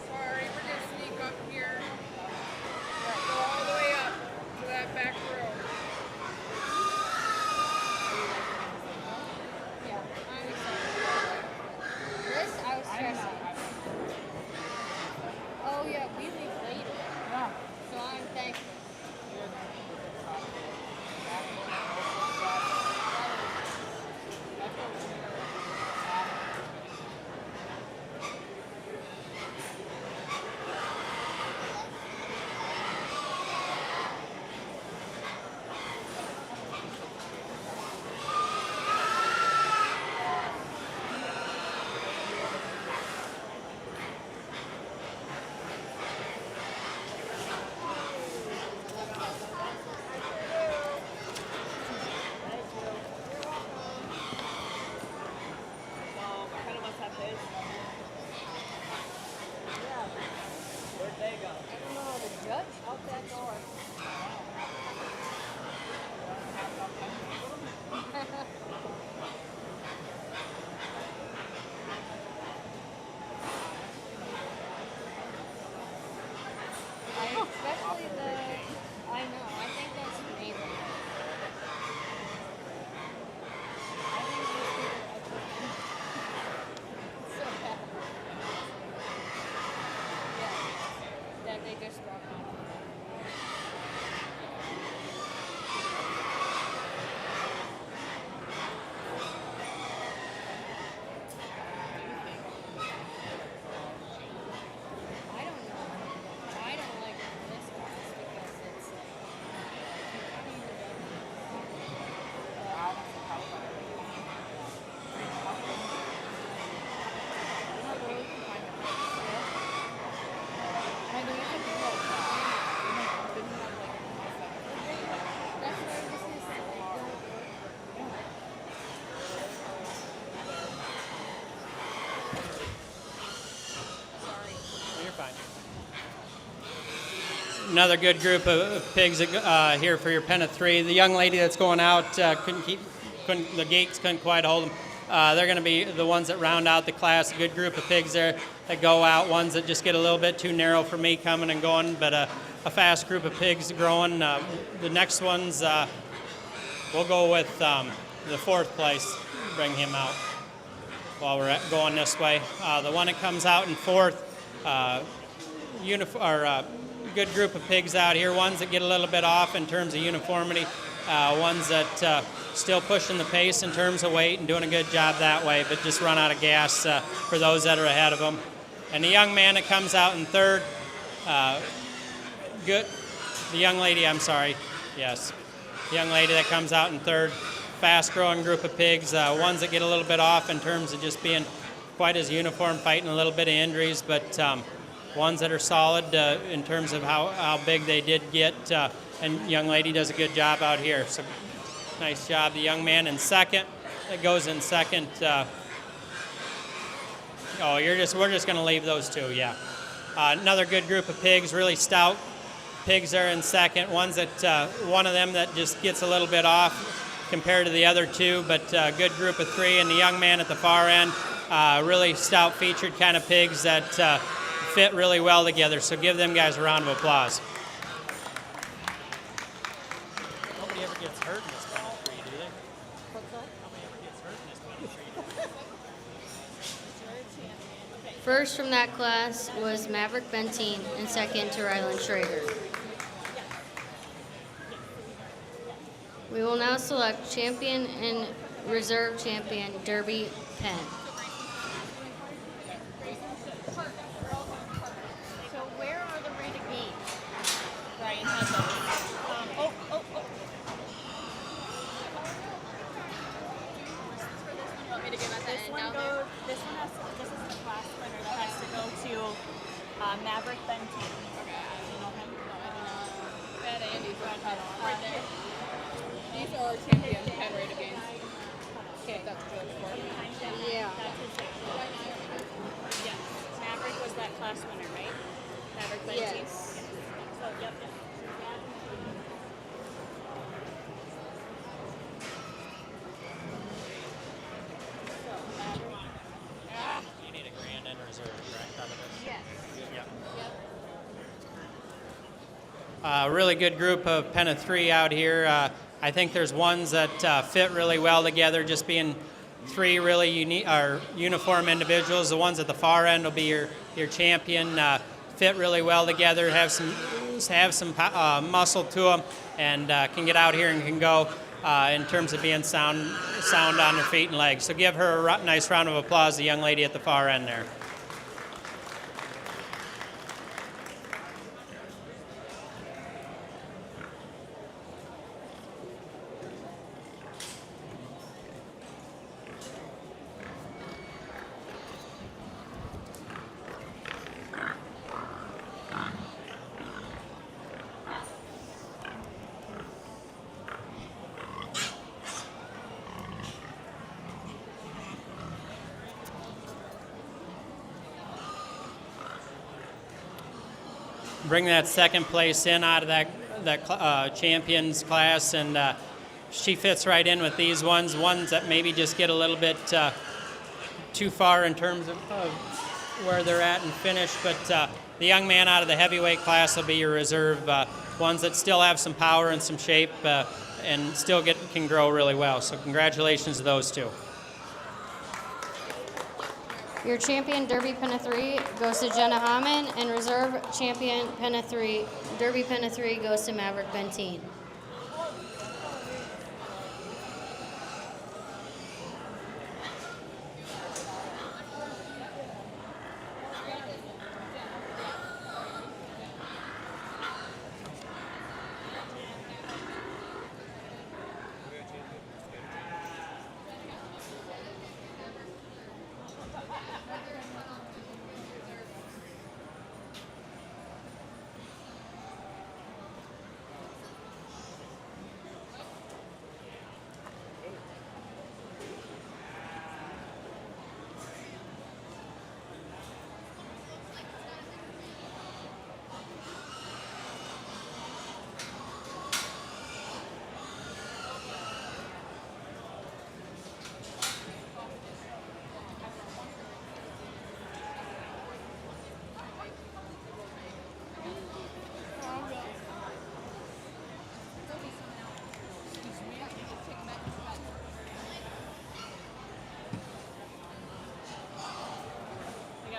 Sorry, we're gonna sneak up here. Another good group of pigs here for your pen of 3. The young lady that's going out the gates couldn't quite hold them. They're going to be the ones that round out the class. A good group of pigs there that go out. Ones that just get a little bit too narrow for me coming and going, but a fast group of pigs growing. The next ones, we'll go with the 4th place. Bring him out while we're going this way. The one that comes out in 4th, good group of pigs out here. Ones that get a little bit off in terms of uniformity. Ones that still pushing the pace in terms of weight and doing a good job that way, but just run out of gas for those that are ahead of them. And the young man that comes out in 3rd, the young lady, I'm sorry, yes. The young lady that comes out in 3rd, fast-growing group of pigs, ones that get a little bit off in terms of just being quite as uniform, fighting a little bit of injuries, but ones that are solid in terms of how big they did get, and young lady does a good job out here. So nice job. The young man in 2nd, that goes in 2nd. We're just going to leave those 2, yeah. Another good group of pigs, really stout pigs there in 2nd. Ones that one of them that just gets a little bit off compared to the other 2, but good group of 3. And the young man at the far end, really stout featured kind of pigs that fit really well together. So give them guys a round of applause. Nobody ever gets hurt in this battle tree, do they? What's that? Nobody ever gets hurt in this battle tree. First from that class was Maverick Benteen, and second to Ryland Schrader. We will now select champion and reserve champion Derby Penn. So where are the renegades? Ryan has them. This is the class winner that has to go to Maverick Benteen. You know him? Bad Andy's right there. These are champion pen rate against. Okay, that's what you're looking for. Yeah. That's his name. Yes. Maverick was that class winner, right? Maverick Benteen? Yes. So, yep. You need a grand and reserve, correct, out of this? Yes. Yep. Really good group of pen of 3 out here. I think there's ones that fit really well together, just being 3 really uniform individuals. The ones at the far end will be your champion. Fit really well together, have some muscle to them, and can get out here and can go in terms of being sound on their feet and legs. So give her a nice round of applause, the young lady at the far end there. Bring that 2nd place in out of that champions class, and she fits right in with these ones that maybe just get a little bit too far in terms of where they're at and finish. But the young man out of the heavyweight class will be your reserve, ones that still have some power and some shape and still can grow really well. So congratulations to those 2. Your champion Derby Pen of 3 goes to Jenna Hammond, and reserve champion Pen of 3, Derby Pen of 3 goes to Maverick Benteen.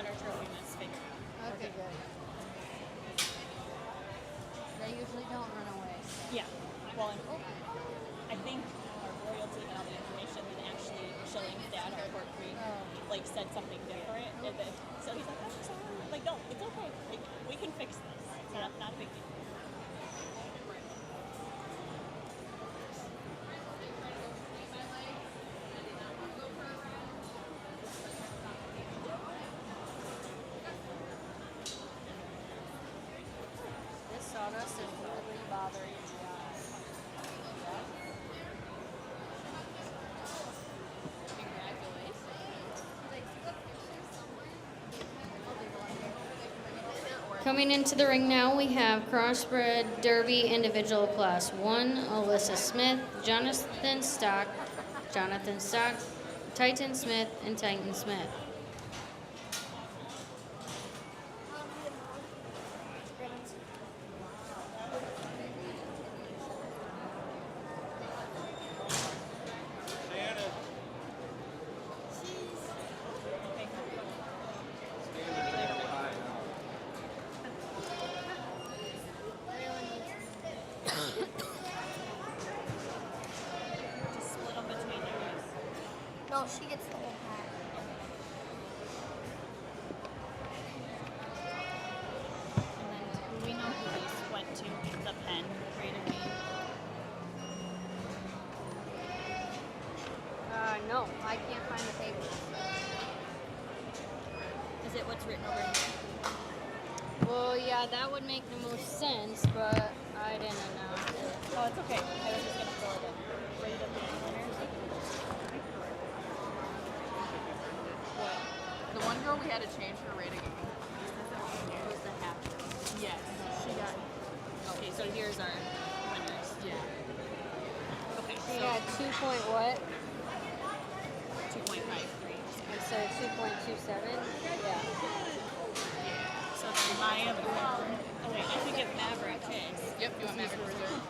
our trophy miss figured out. Okay, good. They usually don't run away. Yeah. Well, and I think our royalty had all the information, and actually Shilling's dad on Fort Creek like said something different. And then, so he's like, I'm sorry. Like, no, it's okay. Like, we can fix this. It's not a big deal. This sawdust is really bothering me. Coming into the ring now, we have Crossbred Derby Individual Class 1, Alyssa Smith, Jonathan Stock, Titan Smith, and Titan Smith. Just split them between you guys. No, she gets the whole pack. And then do we know who these went to? The pen created me. No, I can't find the papers. Is it what's written over here? Well, yeah, that would make the most sense, but I didn't know. Oh, it's okay. I was just gonna fill it in. Rate of the winners. What? The one girl we had to change her rating. Who's the half? Yes. She got. Okay, so here's our winners. Yeah. Okay, She so got 2 point what? 2.53. Instead of 2.27? Yeah. So then Maya won. Oh wait, I should give Maverick his. Yep. You want Maverick Reserve?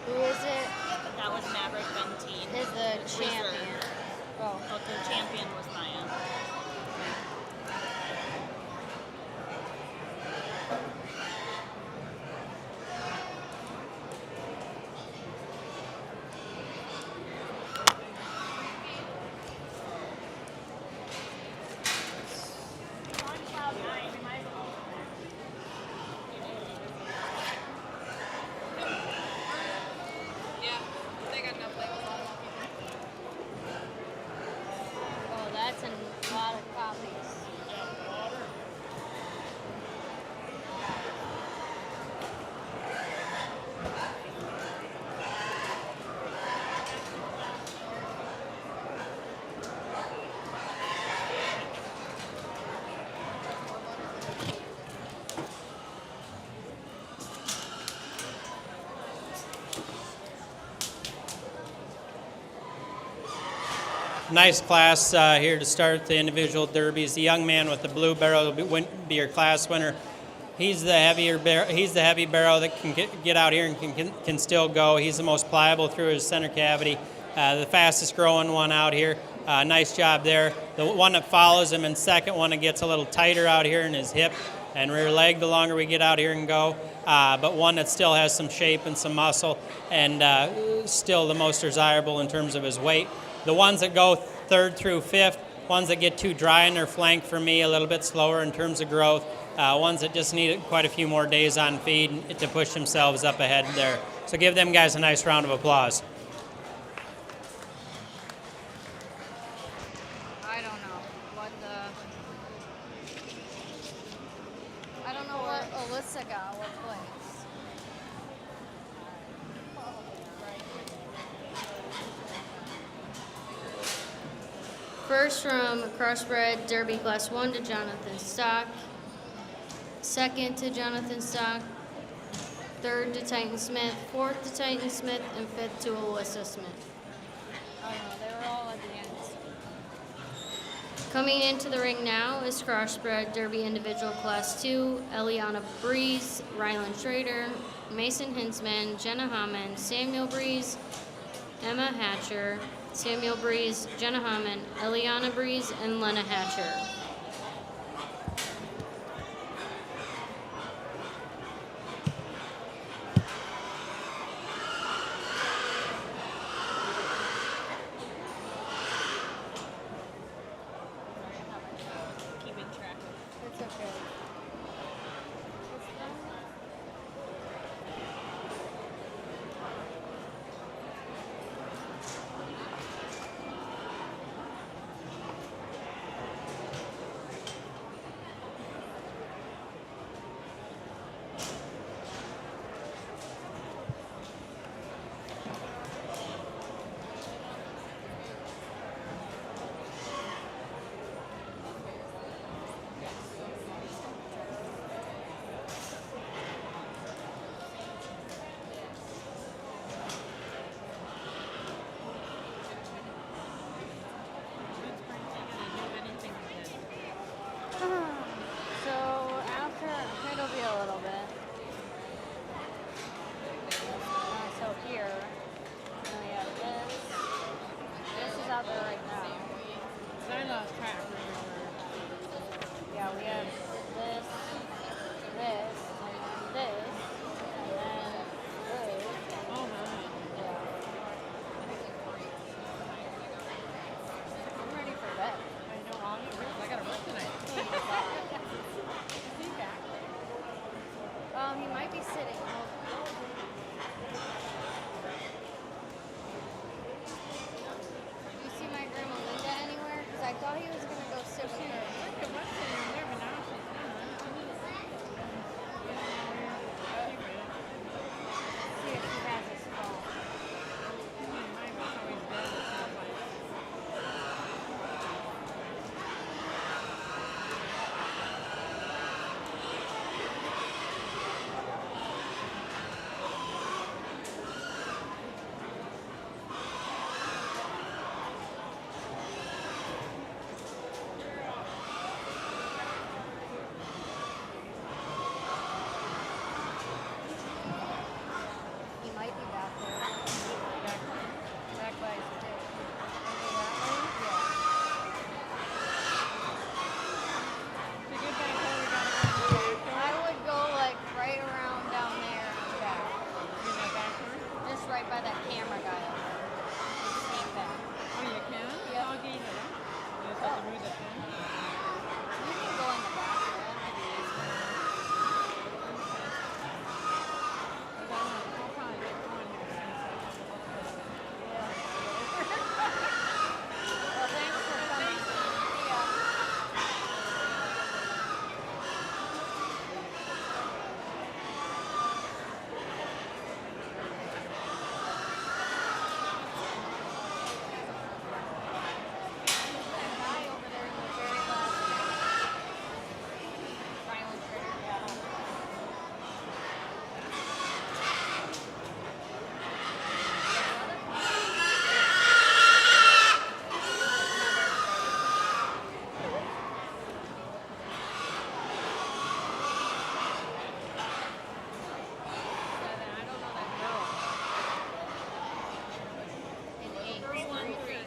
Who is it? That was Maverick Bentine. Is the champion. Oh. Oh, the champion was Maya. Yeah. They got enough labels on. Oh, that's a lot of copies. Nice class here to start the individual derbies. The young man with the blue barrel will be your class winner. He's the heavier he's the heavy barrel that can get out here and can still go. He's the most pliable through his center cavity. The fastest growing one out here. Nice job there. The one that follows him in second, one that gets a little tighter out here in his hip and rear leg the longer we get out here and go. But one that still has some shape and some muscle and still the most desirable in terms of his weight. The ones that go third through fifth, ones that get too dry in their flank for me, a little bit slower in terms of growth, ones that just need quite a few more days on feed to push themselves up ahead there. So give them guys a nice round of applause. I don't know what Alyssa got, what place. First from Crossbred Derby Class 1 to Jonathan Stock. Second to Jonathan Stock. Third to Titan Smith. Fourth to Titan Smith. And fifth to Alyssa Smith. I don't know, they were all at the end. Coming into the ring now is Crossbred Derby Individual Class 2, Eliana Breeze, Rylan Schrader, Mason Hinsman, Jenna Hammond, Samuel Breeze, Emma Hatcher, Samuel Breeze, Jenna Hammond, Eliana Breeze, and Lena Hatcher. Keeping track. It's okay. So after, it'll be a little bit. So here, then we have this. This is out there right now. I lost track. Yeah, we have this, this, and this, and then this. Oh my. Yeah. I'm ready for bed. I know, I gotta work tonight. Is he back? He might be sitting. Do you see my grandma Linda anywhere? Because I thought he was gonna go sit with her. See if he has his phone. He might be back there. Back by his stick. Maybe that way? Yeah. I would go like right around down there and back. Just right by that camera guy over there. Just sneak back. Oh, you can? Yep. I'll get it. You just have to move the pin. You can go in the back. That might be easier. I'll probably get going here. Yeah. Well, thanks for coming. See ya. That guy over there in the very last Rylan Schrader, yeah. I don't know that girl. In 8. 313.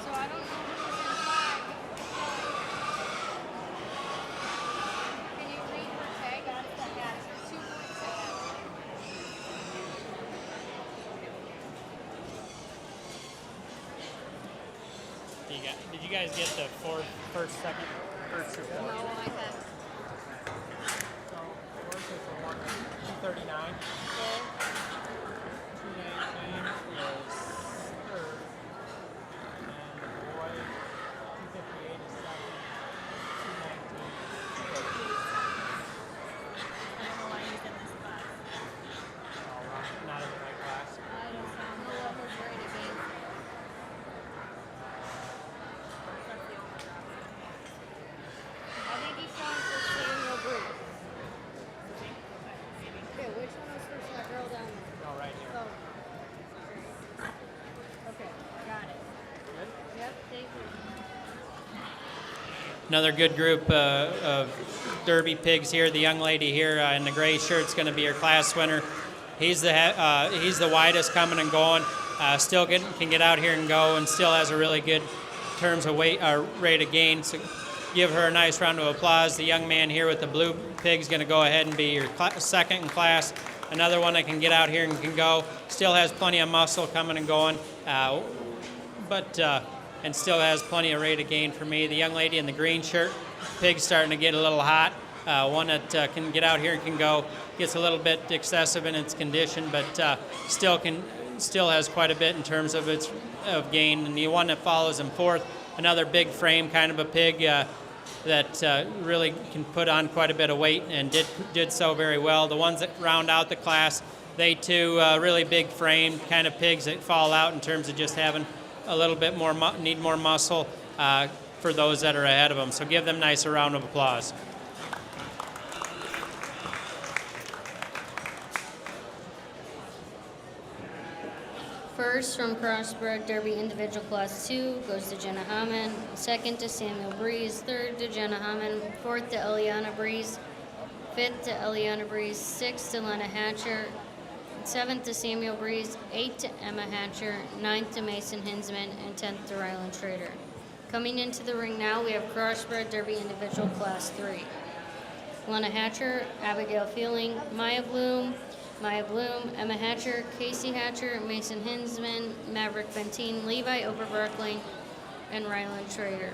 So I don't know who's in 5. Can you read her tag? Yeah, it's 2.6. Did you guys get the first, second, first or No, fourth? I had. So, first is the 239. 219 is third. And the boy, 258 is second. another good group of Derby pigs here. The young lady here in the gray shirt is going to be her class winner. He's the widest coming and going. Still can get out here and go, and still has a really good terms of weight rate of gain. So give her a nice round of applause. The young man here with the blue pig is going to go ahead and be your second in class. Another one that can get out here and can go. Still has plenty of muscle coming and going, and still has plenty of rate of gain for me. The young lady in the green shirt, pig's starting to get a little hot. One that can get out here and can go. Gets a little bit excessive in its condition, but still has quite a bit in terms of its gain. And the one that follows him fourth, another big frame kind of a pig that really can put on quite a bit of weight and did so very well. The ones that round out the class, they too really big frame kind of pigs that fall out in terms of just having a little bit more need more muscle for those that are ahead of them. So give them nice a round of applause. First, from Crossbred Derby Individual Class 2, goes to Jenna Hammond. Second to Samuel Breeze. Third to Jenna Hammond. Fourth to Eliana Breeze. Fifth to Eliana Breeze. Sixth to Lena Hatcher. Seventh to Samuel Breeze. Eighth to Emma Hatcher. Ninth to Mason Hinsman. And 10th to Ryland Schrader. Coming into the ring now, we have Crossbred Derby Individual Class 3. Lena Hatcher, Abigail Feeling, Maya Bloom, Emma Hatcher, Casey Hatcher, Mason Hinsman, Maverick Bentine, Levi Overbrookling, and Ryland Schrader.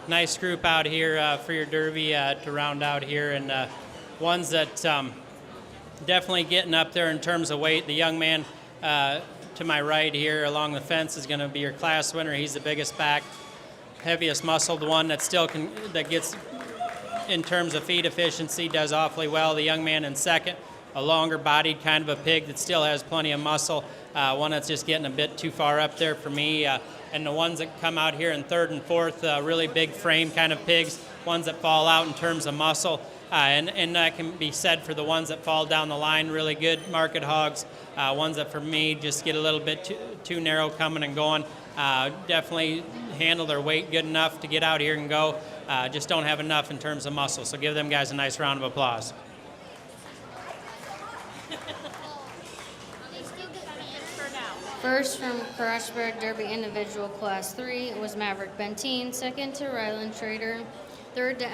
nice group out here for your Derby to round out here, and ones that definitely getting up there in terms of weight. The young man to my right here along the fence is going to be your class winner. He's the biggest back, heaviest muscled one that still that gets in terms of feed efficiency, does awfully well. The young man in second, a longer bodied kind of a pig that still has plenty of muscle, one that's just getting a bit too far up there for me. And the ones that come out here in third and fourth, really big frame kind of pigs, ones that fall out in terms of muscle. And that can be said for the ones that fall down the line, really good market hogs, ones that for me just get a little bit too narrow coming and going. Definitely handle their weight good enough to get out here and go. Just don't have enough in terms of muscle. So give them guys a nice round of applause. First from Crossbred Derby Individual Class 3 was Maverick Benteen. Second to Ryland Schrader. Third to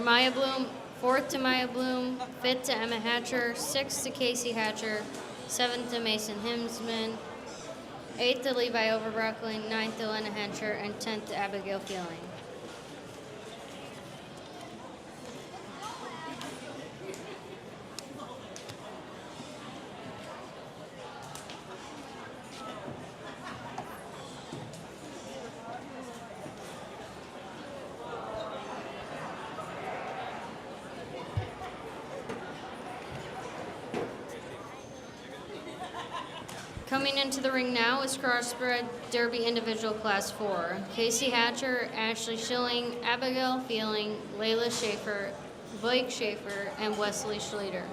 Maya Bloom. Fourth to Maya Bloom. Fifth to Emma Hatcher. Sixth to Casey Hatcher. Seventh to Mason Himsman. Eighth to Levi Overbrockling. Ninth to Lena Hencher. And 10th to Abigail Feeling. Coming into the ring now is Crossbred Derby Individual Class 4. Casey Hatcher, Ashley Schilling, Abigail Feeling, Layla Schaefer, Blake Schaefer, and Wesley Schleter.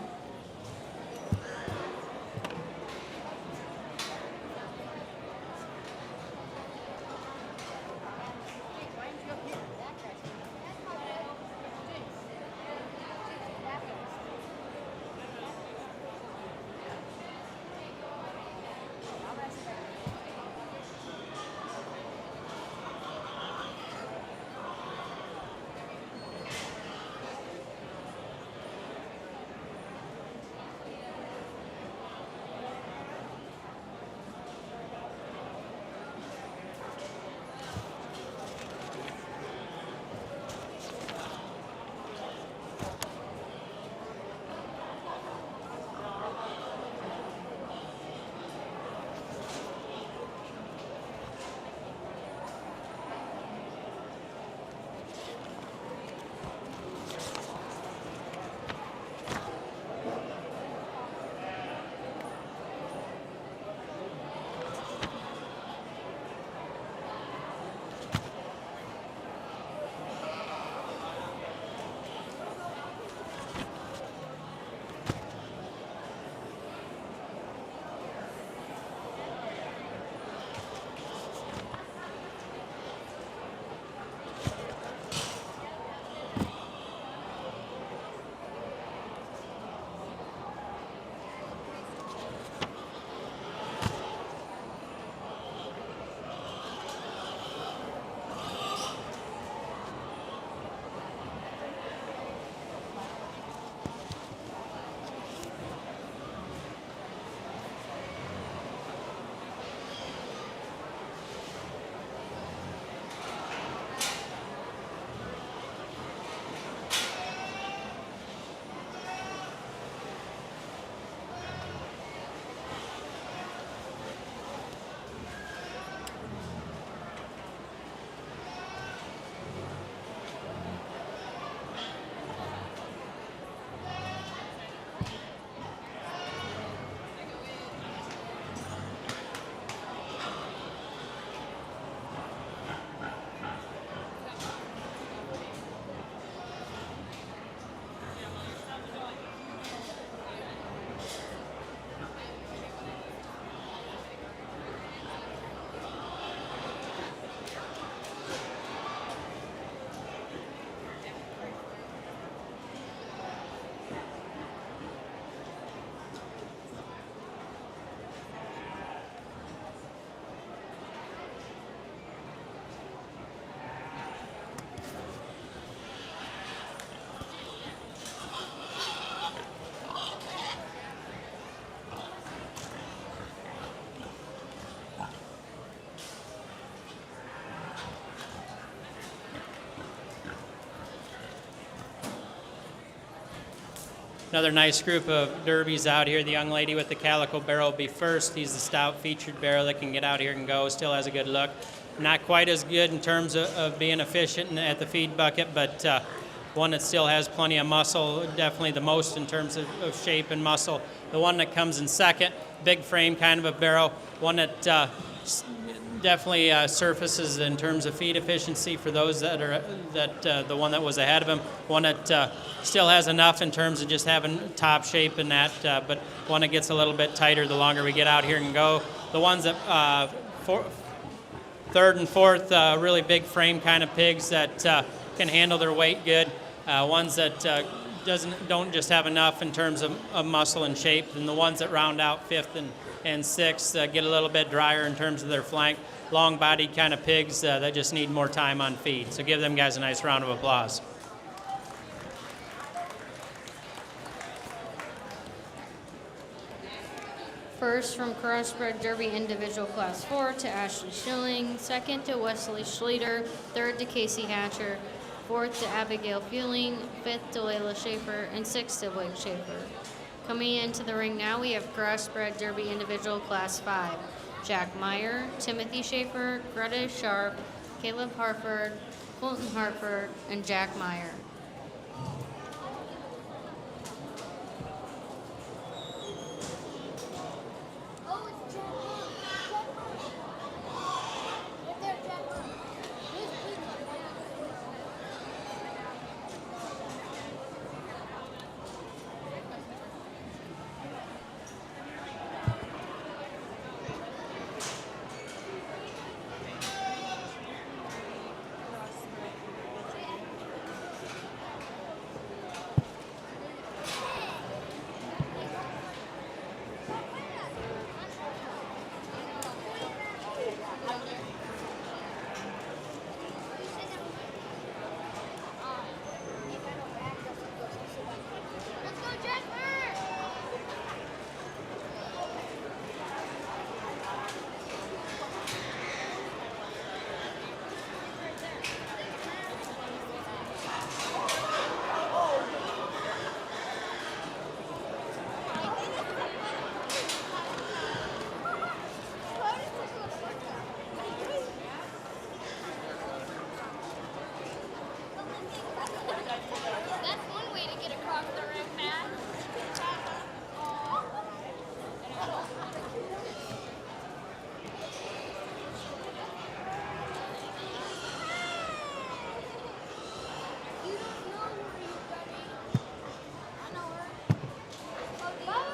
Another nice group of derbies out here. The young lady with the calico barrel will be first. He's the stout featured barrel that can get out here and go. Still has a good look. Not quite as good in terms of being efficient at the feed bucket, but one that still has plenty of muscle, definitely the most in terms of shape and muscle. The one that comes in second, big frame kind of a barrel, one that definitely surfaces in terms of feed efficiency for those that are the one that was ahead of him. One that still has enough in terms of just having top shape in that, but one that gets a little bit tighter the longer we get out here and go. The ones that third and fourth, really big frame kind of pigs that can handle their weight good. Ones that don't just have enough in terms of muscle and shape, and the ones that round out fifth and sixth get a little bit drier in terms of their flank. Long-bodied kind of pigs that just need more time on feed. So give them guys a nice round of applause. First from Crossbred Derby Individual Class 4 to Ashley Schilling, second to Wesley Schleter, third to Casey Hatcher, fourth to Abigail Fueling, fifth to Layla Schaefer, and sixth to Blake Schaefer. Coming into the ring now, we have Crossbred Derby Individual Class 5. Jack Meyer, Timothy Schaefer, Greta Sharp, Caleb Harford, Colton Hartford, and Jack Meyer. Oh, it's Jack Mark. Right there, Jack Mark. He's Let's go, Jack Mark. That's one way to get across the ring, Matt. You don't know where you buddy. I know her. Oh, Jack,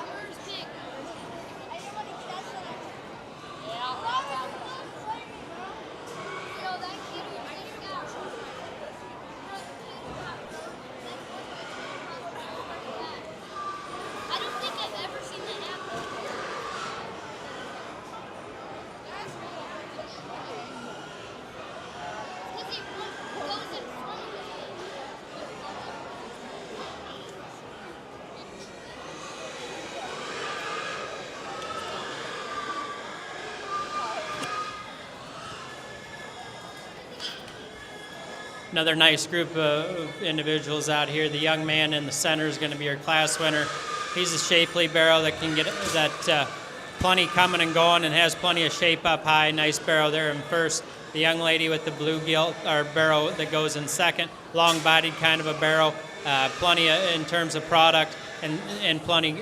where's Pig? Yo, that kid was kicked out. I don't think I've ever seen that happen. Because he goes in front of it. Another nice group of individuals out here. The young man in the center is going to be our class winner. He's a shapely barrel that can get that plenty coming and going and has plenty of shape up high. Nice barrel there in first. The young lady with the blue gilt or barrel that goes in second. Long-bodied kind of a barrel. Plenty in terms of product and plenty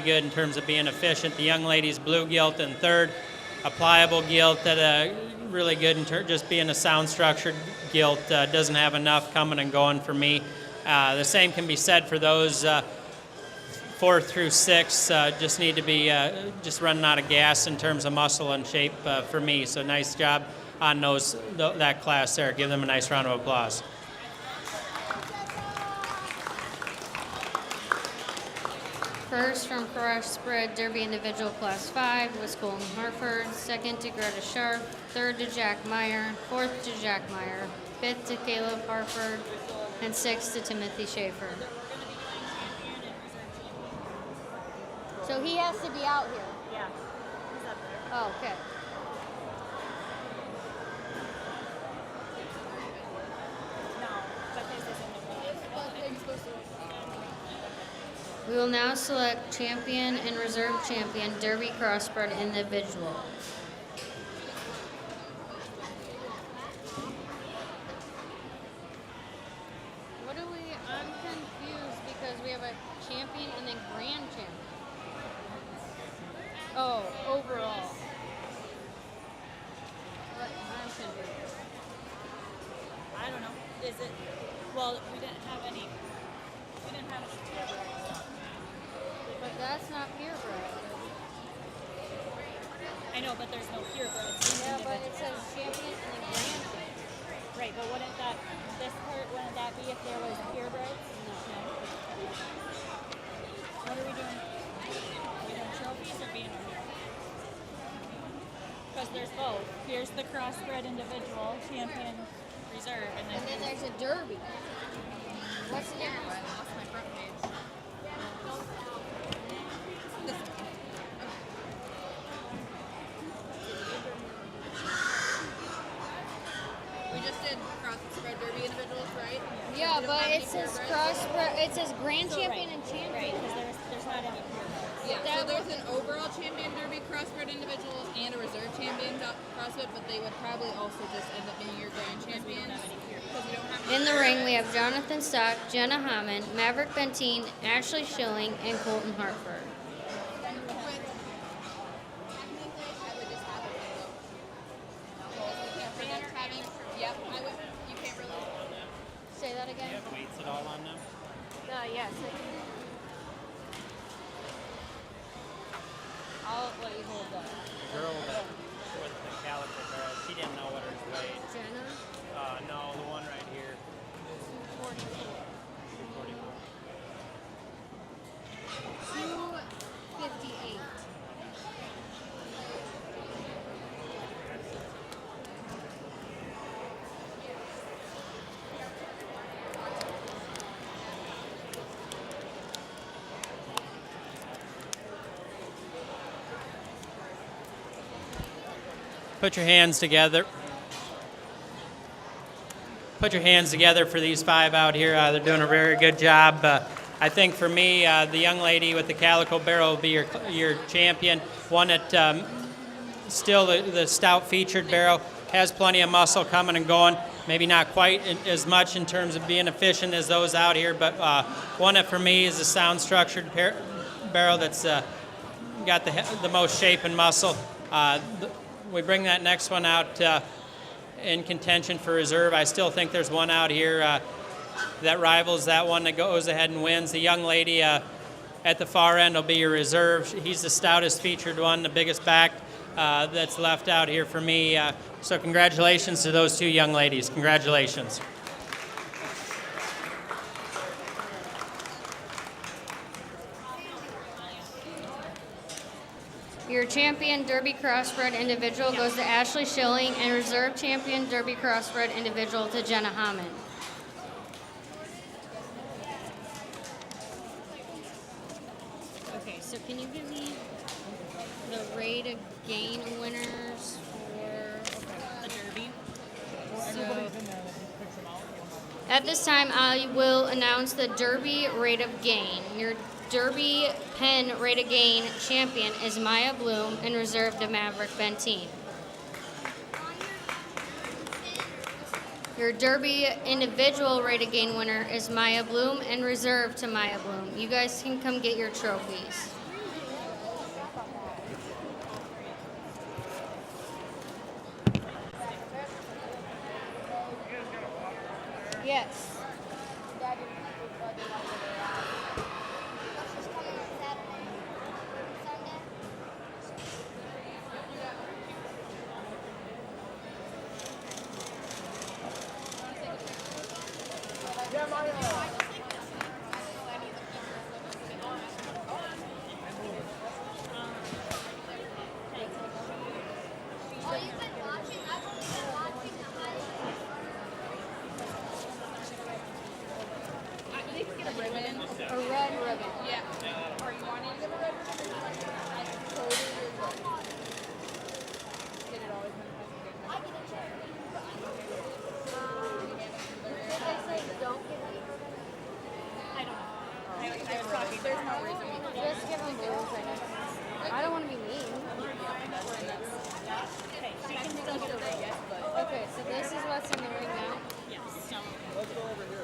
good in terms of being efficient. The young lady's blue gilt in third. A pliable gilt that really good in just being a sound structured gilt. Doesn't have enough coming and going for me. The same can be said for those 4 through 6. Just need to be just running out of gas in terms of muscle and shape for me. So nice job on that class there. Give them a nice round of applause. First from Crossbred Derby Individual Class 5 was Colton Hartford. Second to Greta Sharp. Third to Jack Meyer. Fourth to Jack Meyer. Fifth to Caleb Hartford. And sixth to Timothy Schaefer. So he has to be out here. Yeah. He's up there. Oh, okay. No, but this isn't the one. We will now select champion and reserve champion Derby Crossbred individual. What do we? I'm confused because we have a champion and then grand champion. Oh, overall. What? I'm confused. I don't know. Is it? Well, we didn't have any purebreds. But that's not purebred. I know, but there's no purebreds. Yeah, but it says champion and then grand champion. Right, but wouldn't this part, wouldn't that be if there was purebreds? No. What are we doing? Are we doing trophies or being on here? Because there's both. Here's the crossbred individual, champion, reserve, and And then then there's a derby. What's the difference? I lost my front page. We just did cross-spread derby individuals, right? Yeah, We don't but have it any says purebreds? crossbred. It says grand So, champion right, and champion. right, because there's not any purebreds. Yeah, That so there's an overall champion derby crossbred individuals and a reserve champion crossbred, but they would probably also just end up being your grand champions. Because we don't have any In the ring, we have Jonathan Stock, Jenna Hammond, Maverick Bentine, Ashley Schilling, and Colton Hartford. Technically, I would just have it though. We can't predict having. Yep, I would. You can't really. Say that again? Weights it all on them? Yes. I'll let you hold that. The girl that with the calico barrel, she didn't know what hers weighed. Jenna? No, the one right here. 244. 258. Put your hands together. Put your hands together for these five out here. They're doing a very good job. I think for me, the young lady with the calico barrel will be your champion. One that still the stout featured barrel has plenty of muscle coming and going. Maybe not quite as much in terms of being efficient as those out here, but one that for me is a sound structured barrel that's got the most shape and muscle. We bring that next one out in contention for reserve. I still think there's one out here that rivals that one that goes ahead and wins. The young lady at the far end will be your reserve. He's the stoutest featured one, the biggest back that's left out here for me. So congratulations to those two young ladies. Congratulations. Your champion Derby Crossbred individual goes to Ashley Schilling, and reserve champion Derby Crossbred individual to Jenna Hammond. Okay, so can you give me the rate of gain winners for The derby. so, at this time, I will announce the Derby rate of gain. Your Derby pen rate of gain champion is Maya Bloom and reserved to Maverick Bentine. Your Derby individual rate of gain winner is Maya Bloom and reserved to Maya Bloom. You guys can come get your trophies. Yes. She's coming on Saturday. Sunday.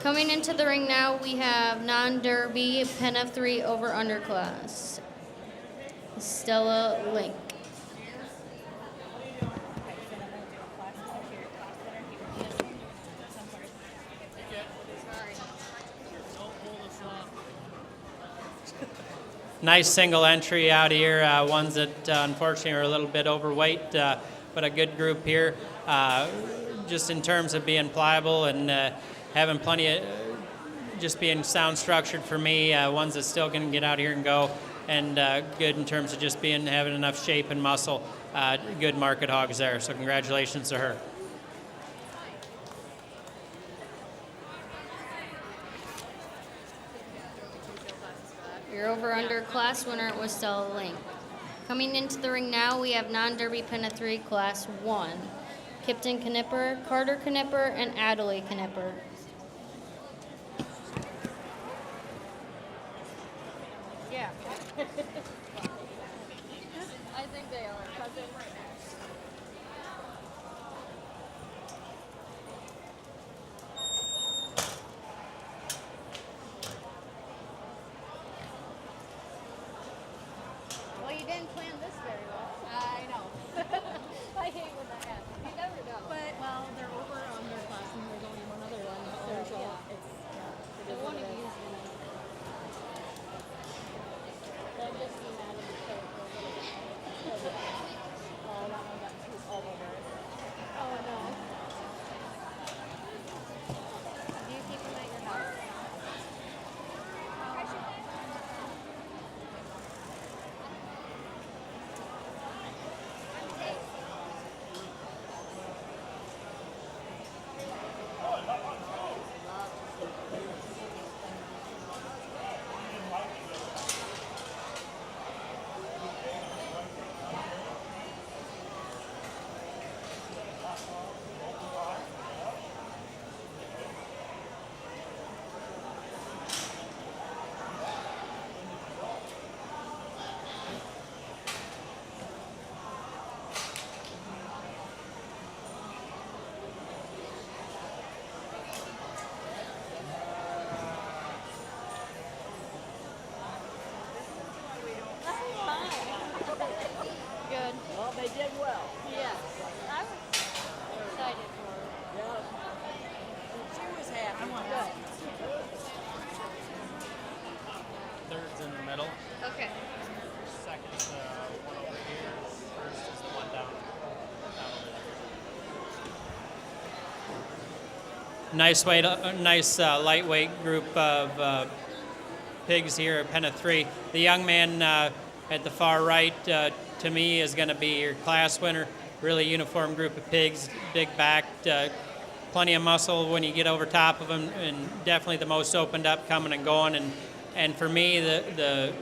Coming into the ring now, we have non-derby pen of 3 over underclass. Stella Link. Nice single entry out here. Ones that unfortunately are a little bit overweight, but a good group here. Just in terms of being pliable and having plenty of, just being sound structured for me. Ones that still can get out here and go, and good in terms of just having enough shape and muscle. Good market hogs there. So congratulations to her. Your over-under class winner was Stella Link. Coming into the ring now, we have non-derby pen of 3 class 1. Kipton Knipper, Carter Knipper, and Adelaide Knipper. Yeah. I think they are. Cousin. Well, you didn't plan this very well. I know. I hate when that happens. You never know. But, well, they're over on their class and there's only one other one. So yeah. it's, The one of these, that just came out of the tape for a little bit. Oh, that one got all over it. Oh, no. Do you keep them at your house? Good. Well, they did well. Yes. I was excited for her. Yeah. She was happy. Good. Third's in the middle. Okay. Second's one over here. First is the one down over there. Nice lightweight group of pigs here at pen of 3. The young man at the far right, to me, is going to be your class winner. Really uniform group of pigs, big backed, plenty of muscle when you get over top of them, and definitely the most opened up coming and going. And for me, the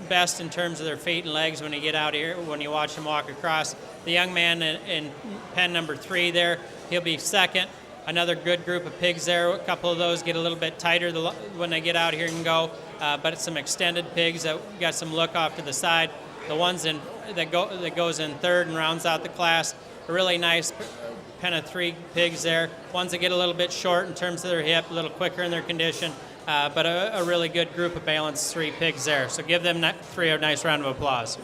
best in terms of their feet and legs when you get out here, when you watch them walk across. The young man in pen number 3 there, he'll be second. Another good group of pigs there. A couple of those get a little bit tighter when they get out here and go, but it's some extended pigs that got some look off to the side. The ones that goes in third and rounds out the class, a really nice pen of 3 pigs there. Ones that get a little bit short in terms of their hip, a little quicker in their condition, but a really good group of balanced 3 pigs there. So give them 3 a nice round of applause.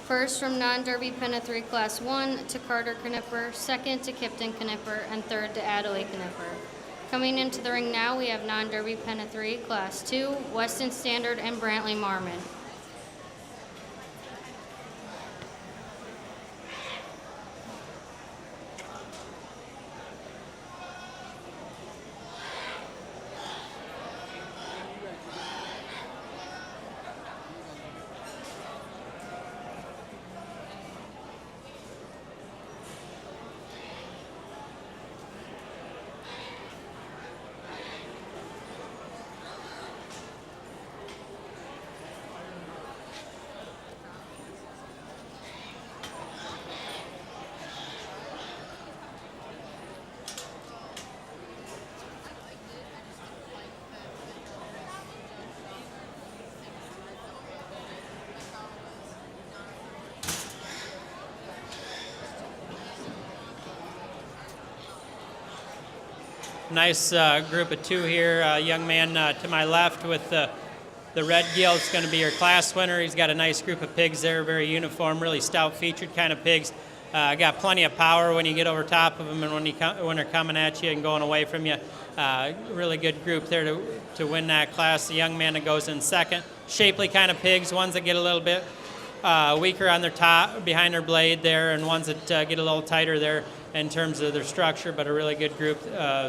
First from non-derby pen of 3 class 1 to Carter Knipper, second to Kipton Knipper, and third to Adelaide Knipper. Coming into the ring now, we have non-derby pen of 3 class 2, Weston Standard and Brantley Marmon. nice group of two here. A young man to my left with the red gill is going to be your class winner. He's got a nice group of pigs there, very uniform, really stout-featured kind of pigs. Got plenty of power when you get over top of them and when they're coming at you and going away from you. Really good group there to win that class. The young man that goes in second. Shapely kind of pigs, ones that get a little bit weaker on their top, behind their blade there, and ones that get a little tighter there in terms of their structure, but a really good group,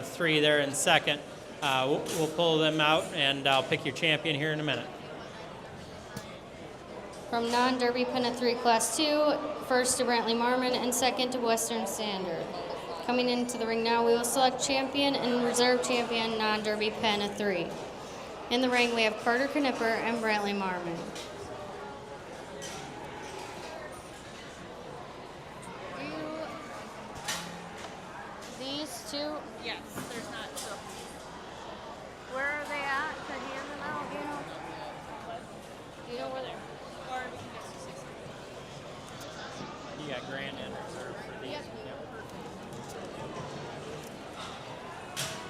three there in second. We'll pull them out, and I'll pick your champion here in a minute. From non-derby pen of 3 class 2, first to Brantley Marmon and second to Western Standard. Coming into the ring now, we will select champion and reserve champion non-derby pen of 3. In the ring, we have Carter Knipper and Brantley Marmon. These two? Yes, there's not. So. Where are they at to hand them out? You know where they're. You got grand and reserve for these. Yep.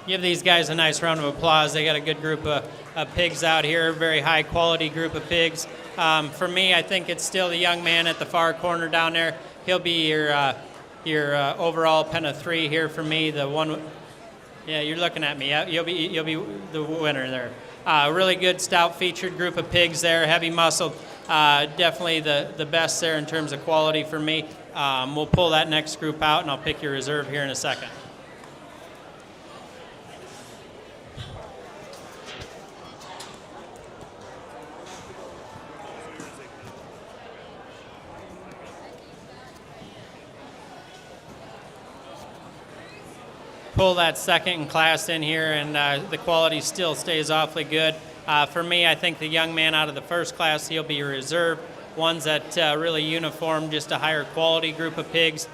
Give these guys a nice round of applause. They got a good group of pigs out here, very high quality group of pigs. For me, I think it's still the young man at the far corner down there. He'll be your overall pen of 3 here for me. The one, yeah, you're looking at me. You'll be the winner there. Really good stout featured group of pigs there, heavy muscled. Definitely the best there in terms of quality for me. We'll pull that next group out, and I'll pick your reserve here in a second. Pull that second class in here, and the quality still stays awfully good. For me, I think the young man out of the first class, he'll be reserved. Ones that really uniform, just a higher quality group of pigs.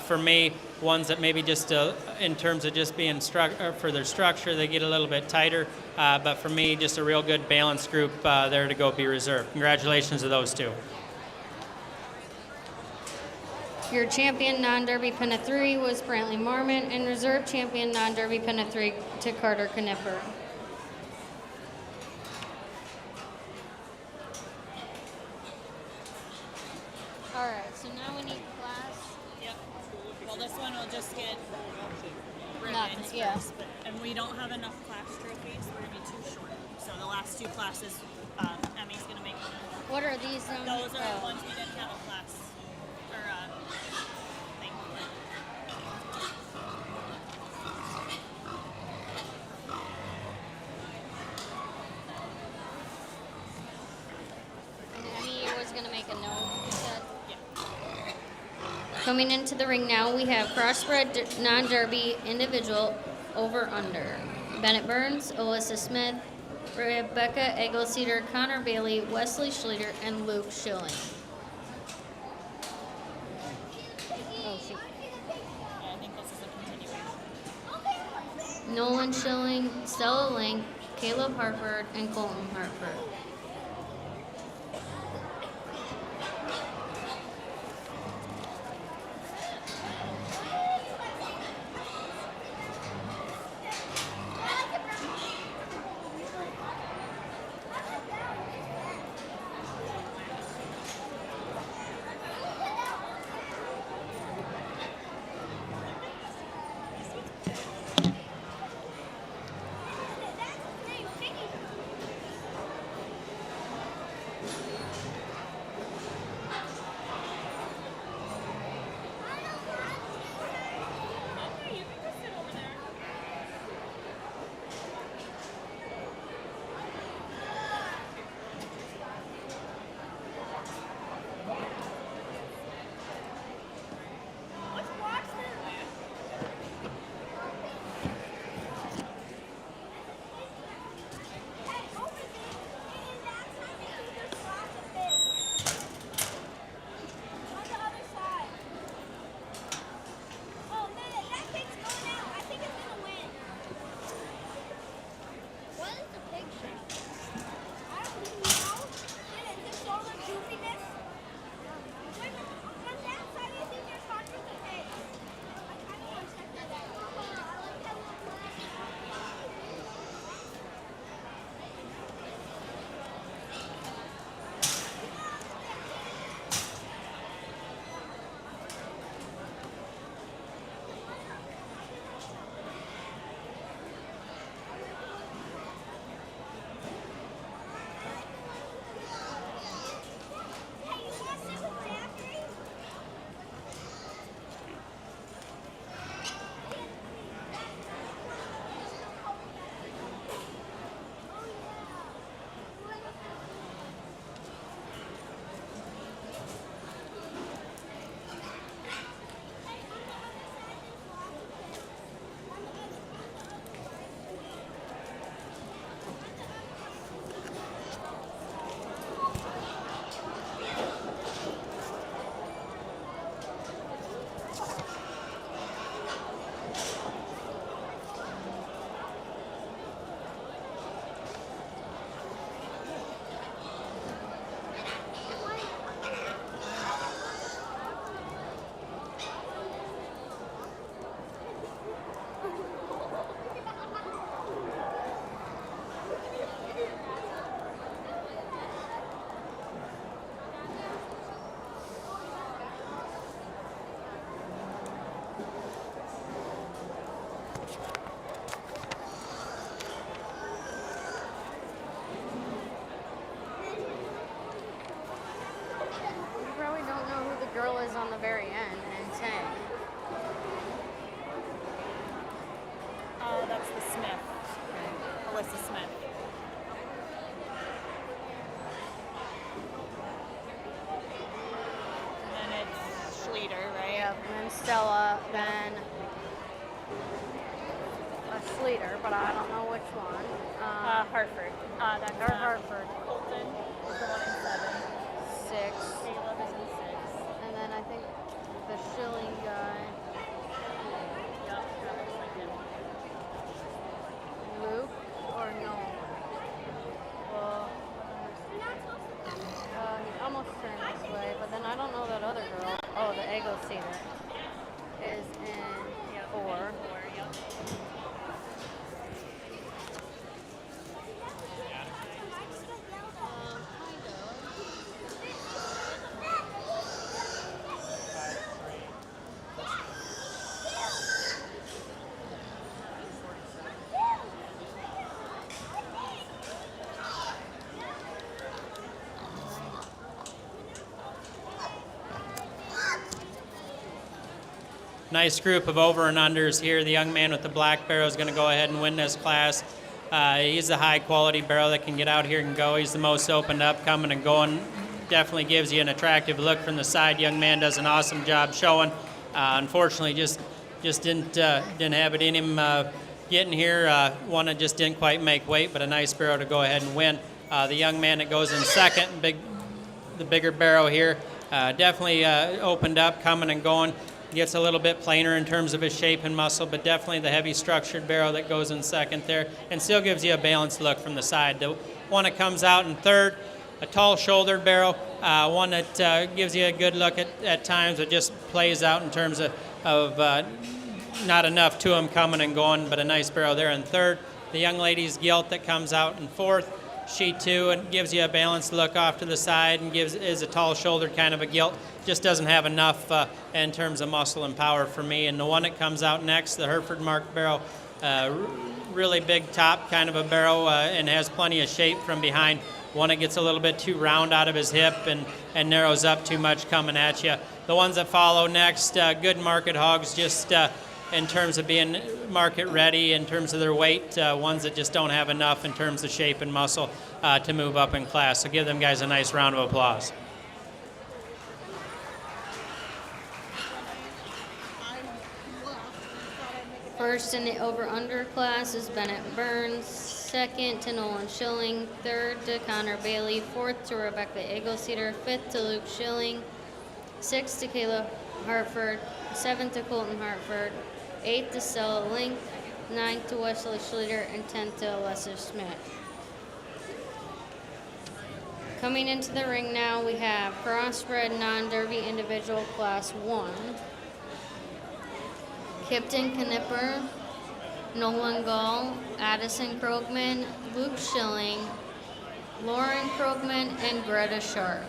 For me, ones that maybe just in terms of just being for their structure, they get a little bit tighter. But for me, just a real good balanced group there to go be reserved. Congratulations to those two. Your champion non-derby pen of 3 was Brantley Marmon, and reserve champion non-derby pen of 3 to Carter Knipper. All right, so now we need class. Yep. Well, this one will just get Nothing, ribbons yeah. first, and we don't have enough class trophies. We're gonna be too short. So the last 2 classes, Emmy's gonna make. What are these? Those are the ones we didn't have a class or thing. Emmy was going to make a note, you said? Yeah. Coming into the ring now, we have crossbred non-derby individual over-under. Bennett Burns, Alyssa Smith, Rebecca Eggleseder, Connor Bailey, Wesley Schluter, and Luke Schilling. Oh, shoot. Yeah, I think this is a continuation. Nolan Schilling, Stella Link, Caleb Hartford, and Colton Hartford. Schluter, but I don't know which one. Hartford. That's Or Hartford. Colton is the one in 7. 6. Caleb is in 6. And then I think the Schilling guy, Yep, that looks like him. Luke, or no? Well, he almost turned this way, but then I don't know that other girl. Oh, the Ego Cedar is in 4. Yep. Nice group of over and unders here. The young man with the black barrel is going to go ahead and win this class. He's a high quality barrel that can get out here and go. He's the most opened up, coming and going. Definitely gives you an attractive look from the side. Young man does an awesome job showing. Unfortunately, just didn't have it in him getting here. One that just didn't quite make weight, but a nice barrel to go ahead and win. The young man that goes in second, the bigger barrel here, definitely opened up, coming and going. Gets a little bit plainer in terms of his shape and muscle, but definitely the heavy structured barrel that goes in second there, and still gives you a balanced look from the side. The one that comes out in third, a tall shouldered barrel, one that gives you a good look at times, but just plays out in terms of not enough to him coming and going, but a nice barrel there in third. The young lady's gilt that comes out in fourth, she too, and gives you a balanced look off to the side and is a tall shouldered kind of a gilt. Just doesn't have enough in terms of muscle and power for me. And the one that comes out next, the Hereford Mark barrel, really big top kind of a barrel and has plenty of shape from behind. One that gets a little bit too round out of his hip and narrows up too much coming at you. The ones that follow next, good market hogs, just in terms of being market ready, in terms of their weight, ones that just don't have enough in terms of shape and muscle to move up in class. So give them guys a nice round of applause. First in the over-under class is Bennett Burns. Second to Nolan Schilling. Third to Connor Bailey. Fourth to Rebecca Ego Cedar. Fifth to Luke Schilling. Sixth to Kayla Hartford. Seventh to Colton Hartford. Eighth to Stella Link. Ninth to Wesley Schluter. And 10th to Alessa Smith. Coming into the ring now, we have crossbred non-derby individual class 1. Kipton Knipper, Nolan Gall, Addison Krogman, Luke Schilling, Lauren Krogman, and Greta Sharp.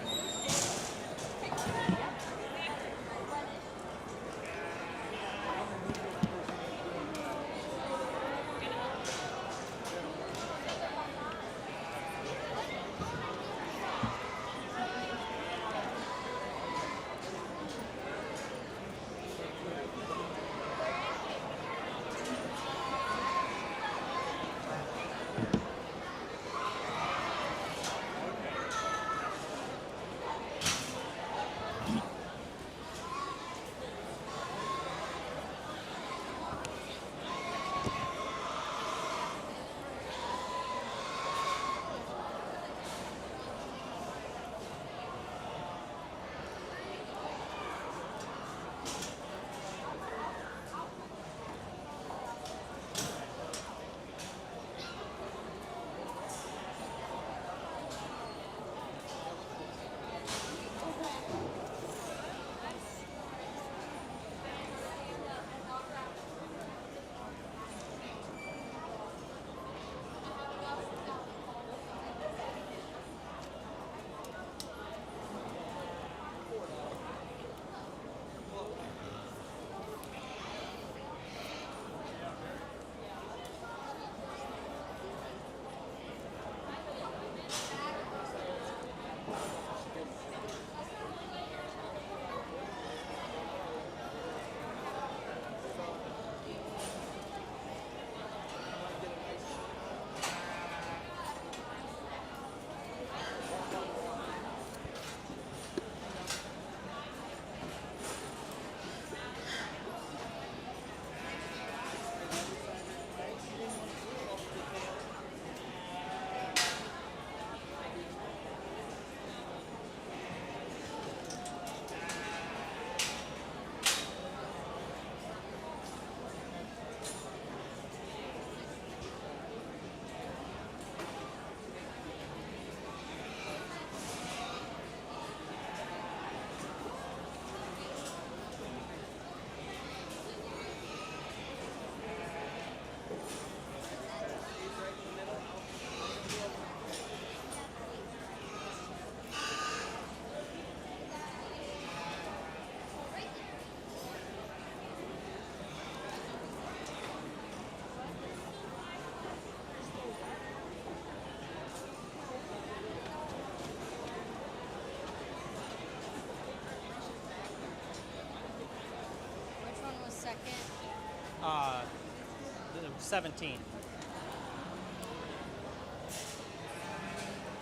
17.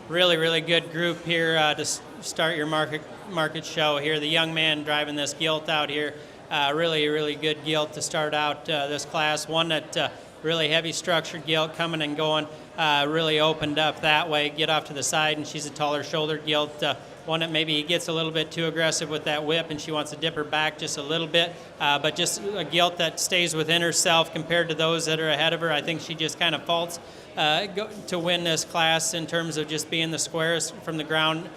Really, really good group here to start your market show here. The young man driving this gilt out here, really, really good gilt to start out this class. One that really heavy structured gilt coming and going, really opened up that way. Get off to the side, and she's a taller shouldered gilt. One that maybe gets a little bit too aggressive with that whip, and she wants to dip her back just a little bit, but just a gilt that stays within herself compared to those that are ahead of her. I think she just kind of faults to win this class in terms of just being the squarest from the ground,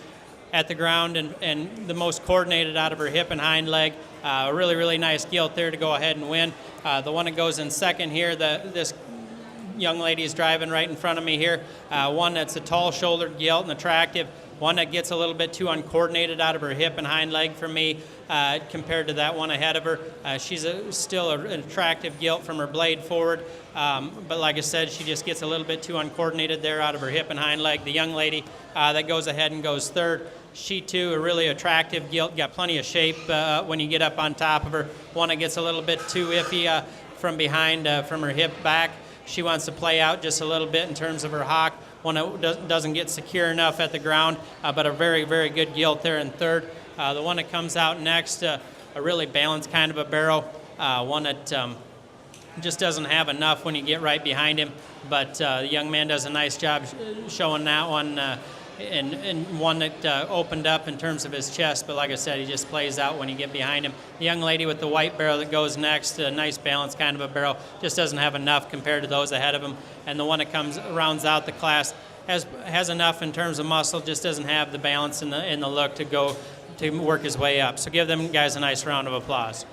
at the ground, and the most coordinated out of her hip and hind leg. A really, really nice gilt there to go ahead and win. The one that goes in second here, this young lady is driving right in front of me here. One that's a tall shouldered gilt and attractive. One that gets a little bit too uncoordinated out of her hip and hind leg for me compared to that one ahead of her. She's still an attractive gilt from her blade forward, but like I said, she just gets a little bit too uncoordinated there out of her hip and hind leg. The young lady that goes ahead and goes third, she too a really attractive gilt, got plenty of shape when you get up on top of her. One that gets a little bit too iffy from behind, from her hip back. She wants to play out just a little bit in terms of her hock. One that doesn't get secure enough at the ground, but a very, very good gilt there in third. The one that comes out next, a really balanced kind of a barrel, one that just doesn't have enough when you get right behind him, but the young man does a nice job showing that one, and one that opened up in terms of his chest, but like I said, he just plays out when you get behind him. The young lady with the white barrel that goes next, a nice balanced kind of a barrel, just doesn't have enough compared to those ahead of him. And the one that rounds out the class has enough in terms of muscle, just doesn't have the balance and the look to work his way up. So give them guys a nice round of applause.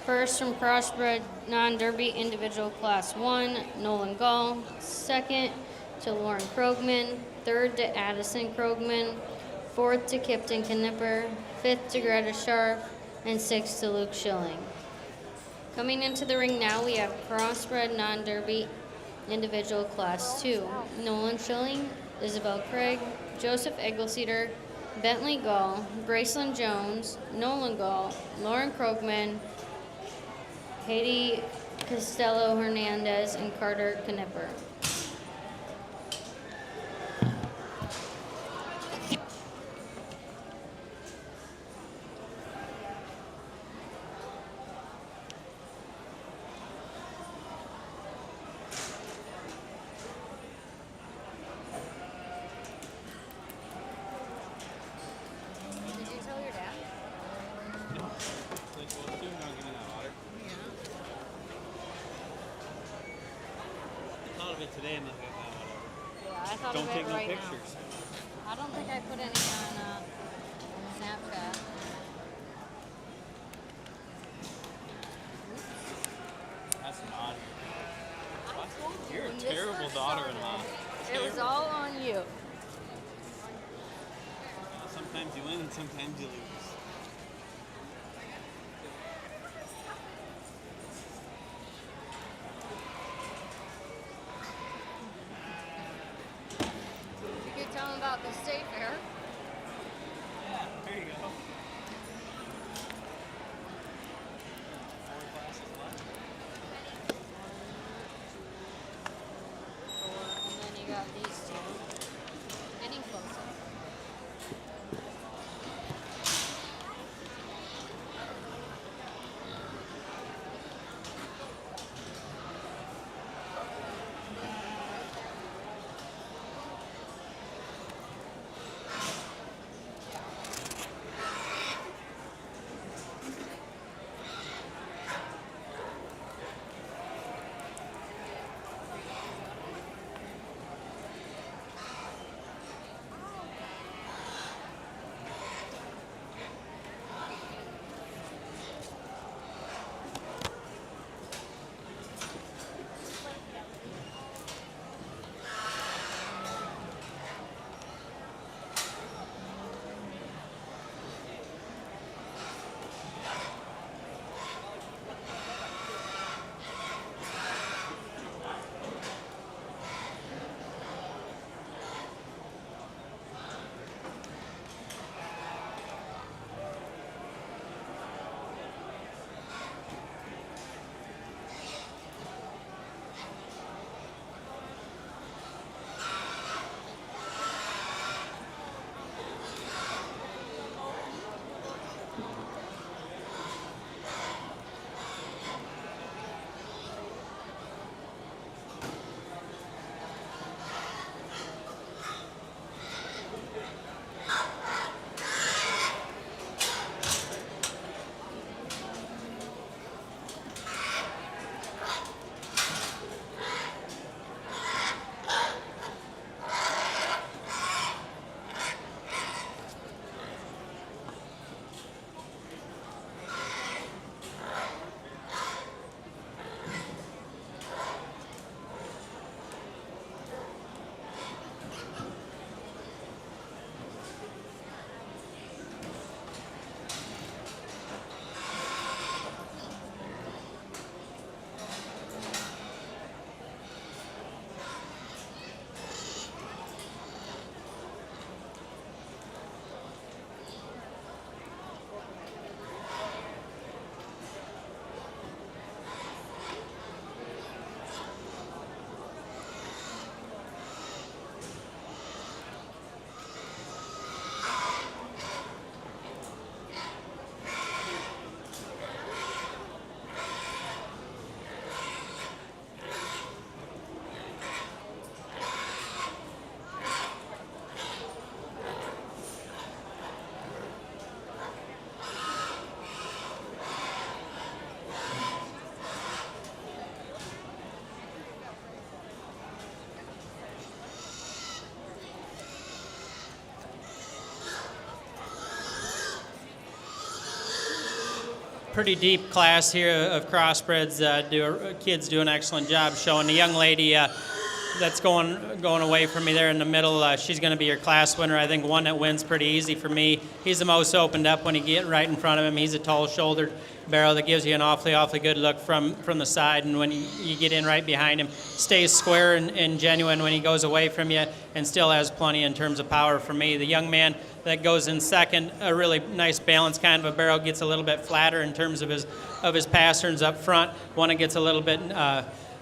First from Crossbred Non-Derby Individual Class 1, Nolan Gall. Second to Lauren Krogman. Third to Addison Krogman. Fourth to Kipton Knipper. Fifth to Greta Sharp. And sixth to Luke Schilling. Coming into the ring now, we have Crossbred Non-Derby Individual Class 2. Nolan Schilling, Isabel Craig, Joseph Eggleseder, Bentley Gall, Graceland Jones, Nolan Gall, Lauren Krogman, Haiti Costello Hernandez, and Carter Knipper. Did you tell your dad? Today, and whatever. Yeah, I thought Don't of it take no right pictures. now. I don't think I put any on Snapchat. That's not. You're a terrible daughter-in-law. It was all on you. Sometimes you win and sometimes you lose. You could tell him about the state fair. Yeah, there you go. And then you got these two. Getting closer. pretty deep class here of crossbreds. Kids do an excellent job showing. The young lady that's going away from me there in the middle, she's going to be your class winner. I think one that wins pretty easy for me. He's the most opened up when you get right in front of him. He's a tall-shouldered barrel that gives you an awfully good look from the side, and when you get in right behind him, stays square and genuine when he goes away from you, and still has plenty in terms of power for me. The young man that goes in second, a really nice balance kind of a barrel, gets a little bit flatter in terms of his pasterns up front. One that gets a little bit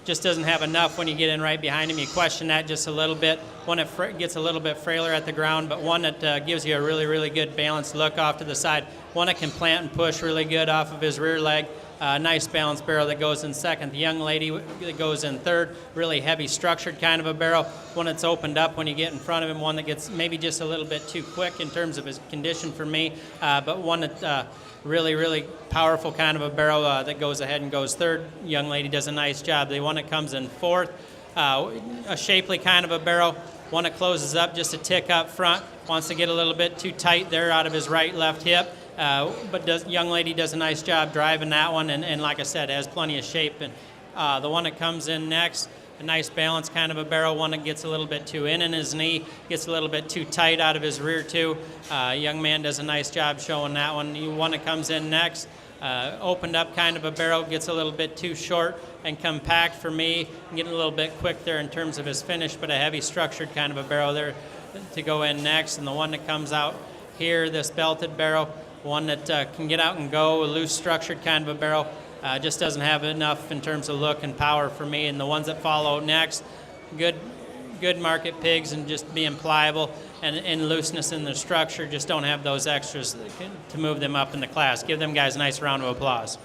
just doesn't have enough when you get in right behind him. You question that just a little bit. One that gets a little bit frailer at the ground, but one that gives you a really good balanced look off to the side. One that can plant and push really good off of his rear leg. Nice balanced barrel that goes in second. The young lady that goes in third, really heavy structured kind of a barrel. One that's opened up when you get in front of him. One that gets maybe just a little bit too quick in terms of his condition for me, but one that really powerful kind of a barrel that goes ahead and goes third. Young lady does a nice job. The one that comes in fourth, a shapely kind of a barrel. One that closes up just a tick up front. Wants to get a little bit too tight there out of his left hip. But young lady does a nice job driving that one, and like I said, has plenty of shape. And the one that comes in next, a nice balance kind of a barrel. One that gets a little bit too in his knee, gets a little bit too tight out of his rear too. Young man does a nice job showing that one. The one that comes in next, opened up kind of a barrel, gets a little bit too short and compact for me, getting a little bit quick there in terms of his finish, but a heavy structured kind of a barrel there to go in next. And the one that comes out here, this belted barrel, one that can get out and go, a loose structured kind of a barrel, just doesn't have enough in terms of look and power for me. And the ones that follow next, good market pigs and just being pliable and looseness in the structure, just don't have those extras to move them up in the class. Give them guys a nice round of applause.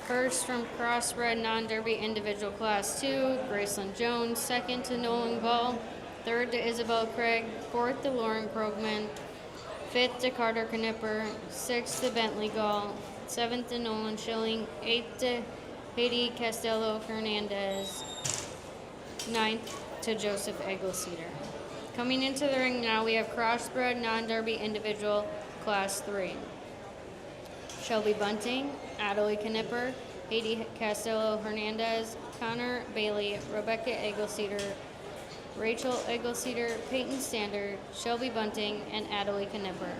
First from Crossbred Non-Derby Individual Class 2, Graceland Jones. Second to Nolan Gall. Third to Isabel Craig. Fourth to Lauren Krogman. Fifth to Carter Knipper. Sixth to Bentley Gall. Seventh to Nolan Schilling. Eighth to Haiti Castello Hernandez. Ninth to Joseph Eggleseder. Coming into the ring now, we have Crossbred Non-Derby Individual Class 3. Shelby Bunting, Adelie Knipper, Haiti Castello Hernandez, Connor Bailey, Rebecca Eggleseder, Rachel Eggleseder, Peyton Standard, Shelby Bunting, and Adelie Knipper.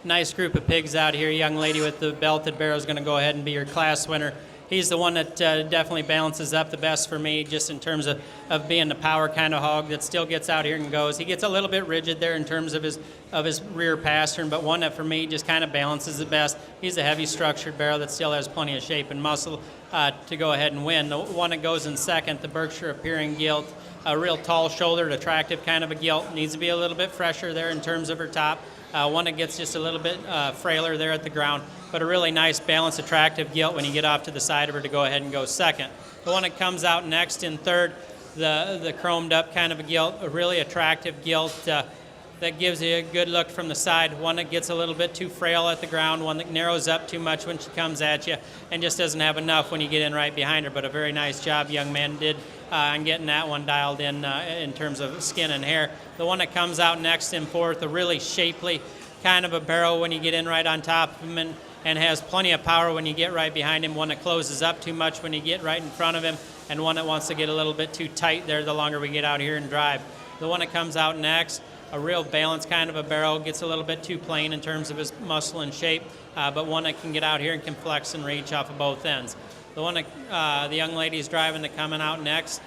nice group of pigs out here. Young lady with the belted barrel is going to go ahead and be your class winner. He's the one that definitely balances up the best for me, just in terms of being the power kind of hog that still gets out here and goes. He gets a little bit rigid there in terms of his rear pastern, but one that for me just kind of balances the best. He's a heavy structured barrel that still has plenty of shape and muscle to go ahead and win. The one that goes in second, the Berkshire appearing gilt, a real tall shouldered, attractive kind of a gilt. Needs to be a little bit fresher there in terms of her top. One that gets just a little bit frailer there at the ground, but a really nice, balanced, attractive gilt when you get off to the side of her to go ahead and go second. The one that comes out next in third, the chromed up kind of a gilt, a really attractive gilt that gives you a good look from the side. One that gets a little bit too frail at the ground, one that narrows up too much when she comes at you, and just doesn't have enough when you get in right behind her. But a very nice job young man did on getting that one dialed in terms of skin and hair. The one that comes out next in fourth, a really shapely kind of a barrel when you get in right on top of him, and has plenty of power when you get right behind him. One that closes up too much when you get right in front of him, and one that wants to get a little bit too tight there the longer we get out here and drive. The one that comes out next, a real balanced kind of a barrel, gets a little bit too plain in terms of his muscle and shape, but one that can get out here and can flex and reach off of both ends. The one that the young lady's driving that coming out next,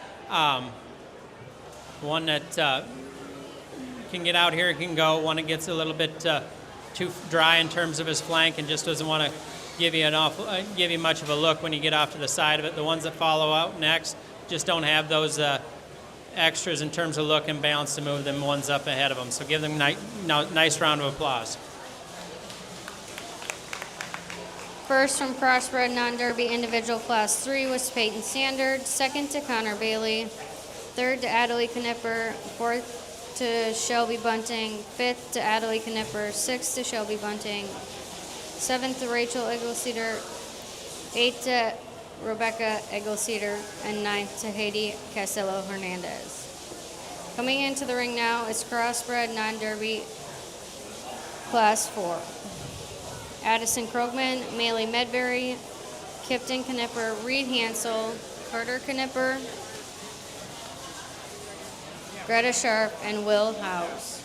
one that can get out here, can go. One that gets a little bit too dry in terms of his flank and just doesn't want to give you much of a look when you get off to the side of it. The ones that follow out next just don't have those extras in terms of look and balance to move them ones up ahead of them. So give them a nice round of applause. First from Crossbred Non-Derby Individual Class 3 was Peyton Sandard. Second to Connor Bailey. Third to Adelie Knipper. Fourth to Shelby Bunting. Fifth to Adelie Knipper. Sixth to Shelby Bunting. Seventh to Rachel Eggleseder. Eighth to Rebecca Eggleseder. And ninth to Haiti Castello Hernandez. Coming into the ring now is Crossbred Non-Derby Class 4. Addison Krogman, Maley Medberry, Kipton Knipper, Reed Hansel, Carter Knipper, Greta Sharp, and Will House.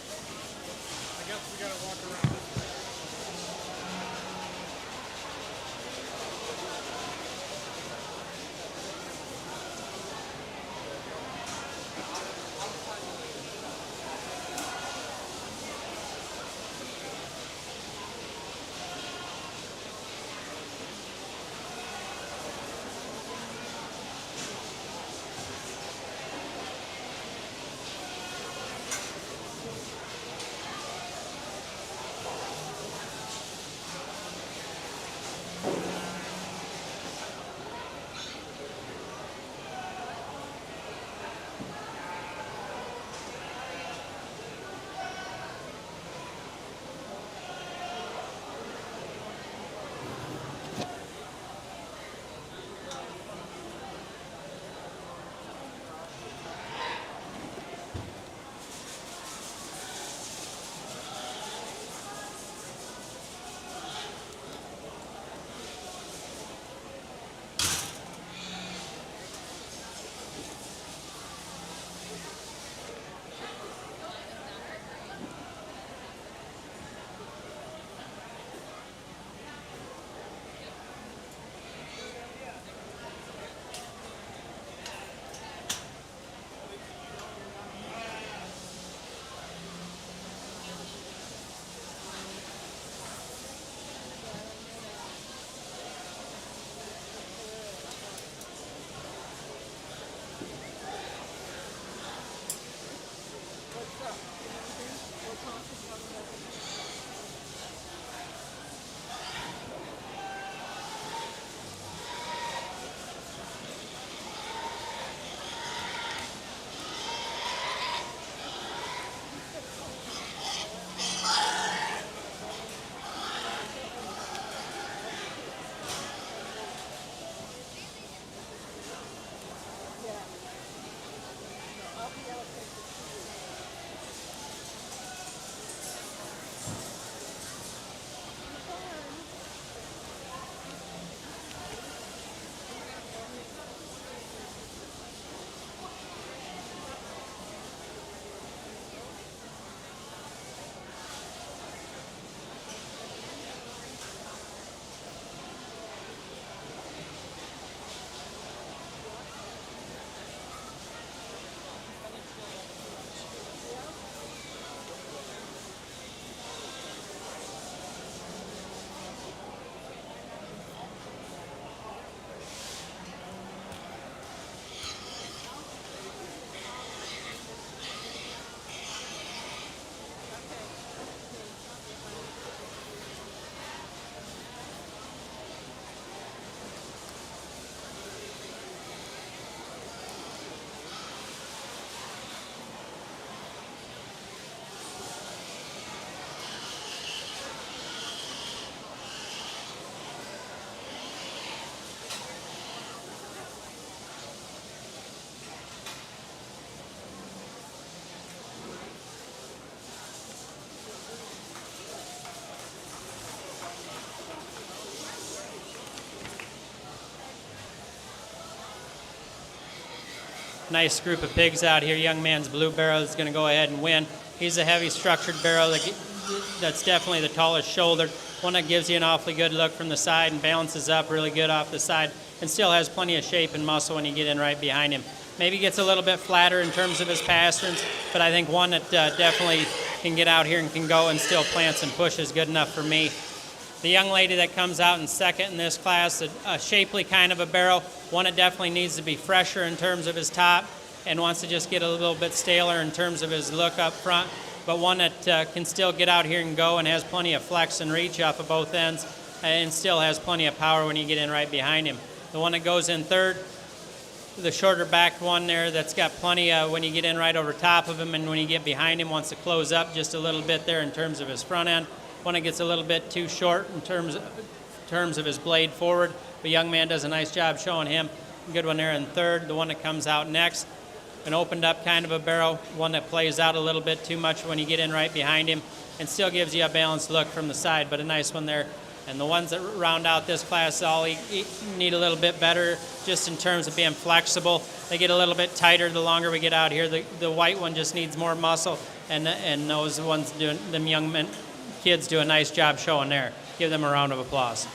Nice group of pigs out here. Young man's blue barrel is going to go ahead and win. He's a heavy structured barrel that's definitely the tallest shouldered. One that gives you an awfully good look from the side and balances up really good off the side and still has plenty of shape and muscle when you get in right behind him. Maybe gets a little bit flatter in terms of his pasterns, but I think one that definitely can get out here and can go and still plants and push is good enough for me. The young lady that comes out in second in this class, a shapely kind of a barrel, one that definitely needs to be fresher in terms of his top and wants to just get a little bit staler in terms of his look up front, but one that can still get out here and go and has plenty of flex and reach off of both ends and still has plenty of power when you get in right behind him. The one that goes in third, the shorter backed one there that's got plenty when you get in right over top of him and when you get behind him wants to close up just a little bit there in terms of his front end. One that gets a little bit too short in terms of his blade forward. The young man does a nice job showing him. Good one there in third. The one that comes out next, an opened up kind of a barrel, one that plays out a little bit too much when you get in right behind him and still gives you a balanced look from the side, but a nice one there. And the ones that round out this class all need a little bit better just in terms of being flexible. They get a little bit tighter the longer we get out here. The white one just needs more muscle, and those ones doing them young men, kids do a nice job showing there. Give them a round of applause.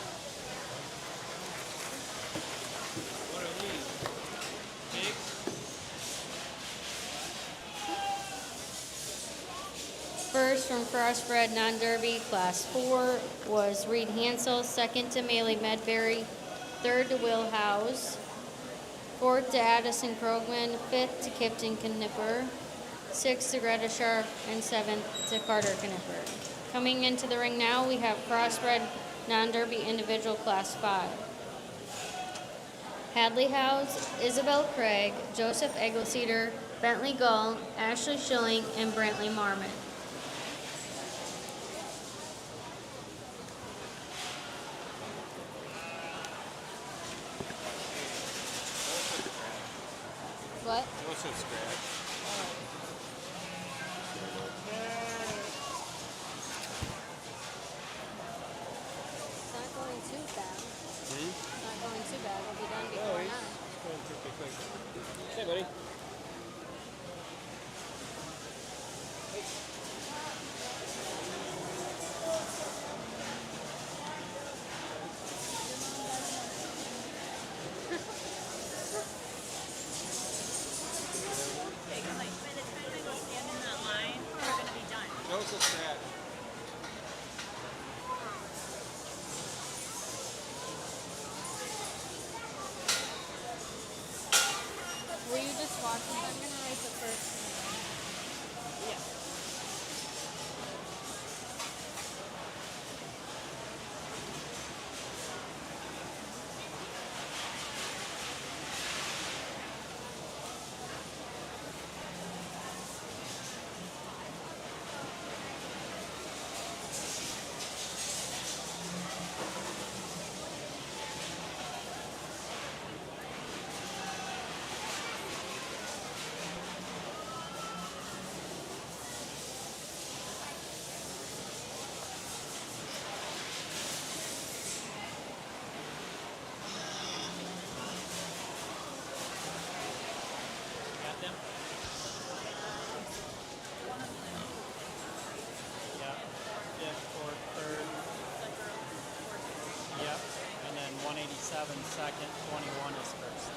First from Crossbred Non-Derby Class 4 was Reed Hansel, second to Maley Medberry, third to Will Howes, fourth to Addison Krogman, fifth to Kipton Knipper, sixth to Greta Sharp, and seventh to Carter Knipper. Coming into the ring now, we have Crossbred Non-Derby Individual Class 5. Hadley Howes, Isabel Craig, Joseph Eggleseder, Bentley Gull, Ashley Schilling, and Brantley Marmot. What? Joseph Scratch. It's not going too fast. It's not going too bad. We'll be done before he's 9. going pretty quick. Hey, buddy. Joseph Scratch. Were you just watching? I'm going to race it first. Got them? Yep. Fifth, fourth, third. Yep. And then 187 second, 21 is first.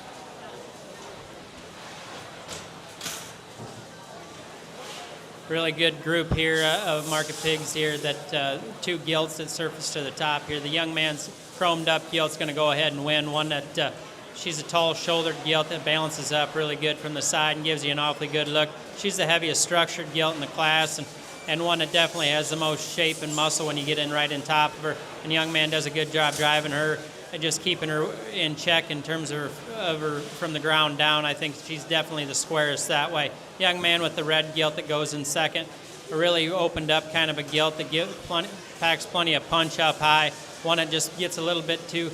Really good group here of market pigs here. That two gilts that surface to the top here. The young man's chromed up gilt's going to go ahead and win. One that she's a tall shouldered gilt that balances up really good from the side and gives you an awfully good look. She's the heaviest structured gilt in the class and one that definitely has the most shape and muscle when you get in right in top of her. And the young man does a good job driving her and just keeping her in check in terms of her from the ground down. I think she's definitely the squarest that way. Young man with the red gilt that goes in second. A really opened up kind of a gilt that packs plenty of punch up high. One that just gets a little bit too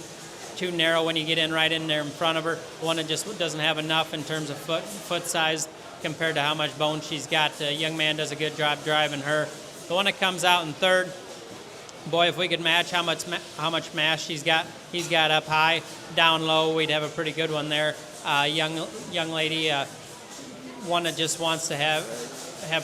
narrow when you get in right in there in front of her. One that just doesn't have enough in terms of foot size compared to how much bone she's got. The young man does a good job driving her. The one that comes out in third, boy, if we could match how much mass he's got up high, down low, we'd have a pretty good one there. Young lady, one that just wants to have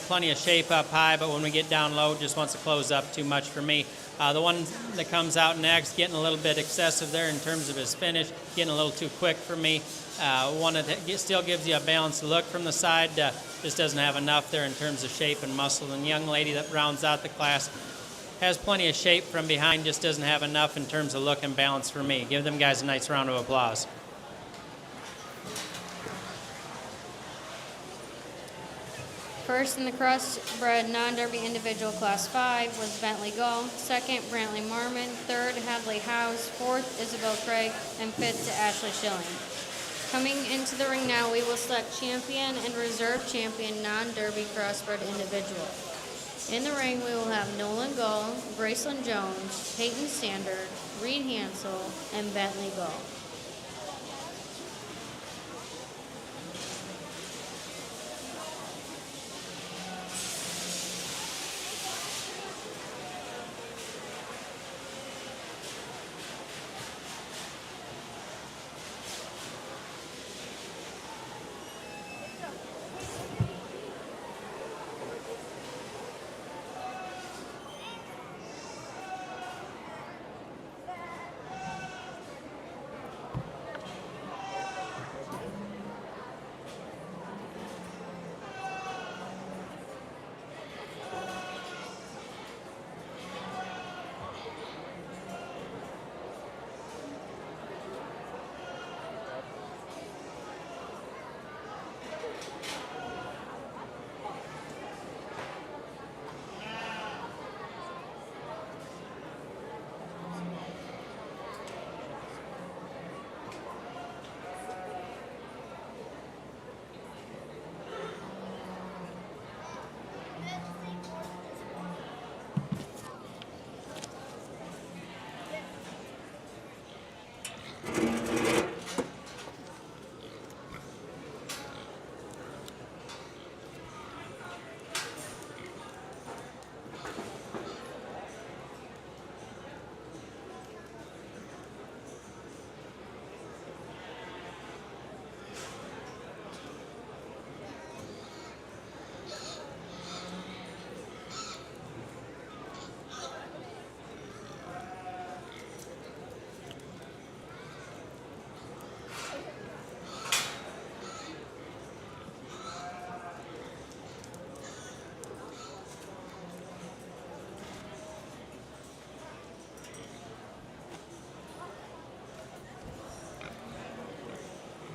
plenty of shape up high, but when we get down low, just wants to close up too much for me. The one that comes out next, getting a little bit excessive there in terms of his finish, getting a little too quick for me. One that still gives you a balanced look from the side, just doesn't have enough there in terms of shape and muscle. And the young lady that rounds out the class has plenty of shape from behind, just doesn't have enough in terms of look and balance for me. Give them guys a nice round of applause. First in the crossbred non-derby individual class 5 was Bentley Gull, second Brantley Marmon, third Hadley House, fourth Isabel Craig, and fifth to Ashley Schilling. Coming into the ring now, we will select champion and reserve champion non-derby crossbred individual. In the ring, we will have Nolan Gull, Graceland Jones, Peyton Standard, Reed Hansel, and Bentley Gull.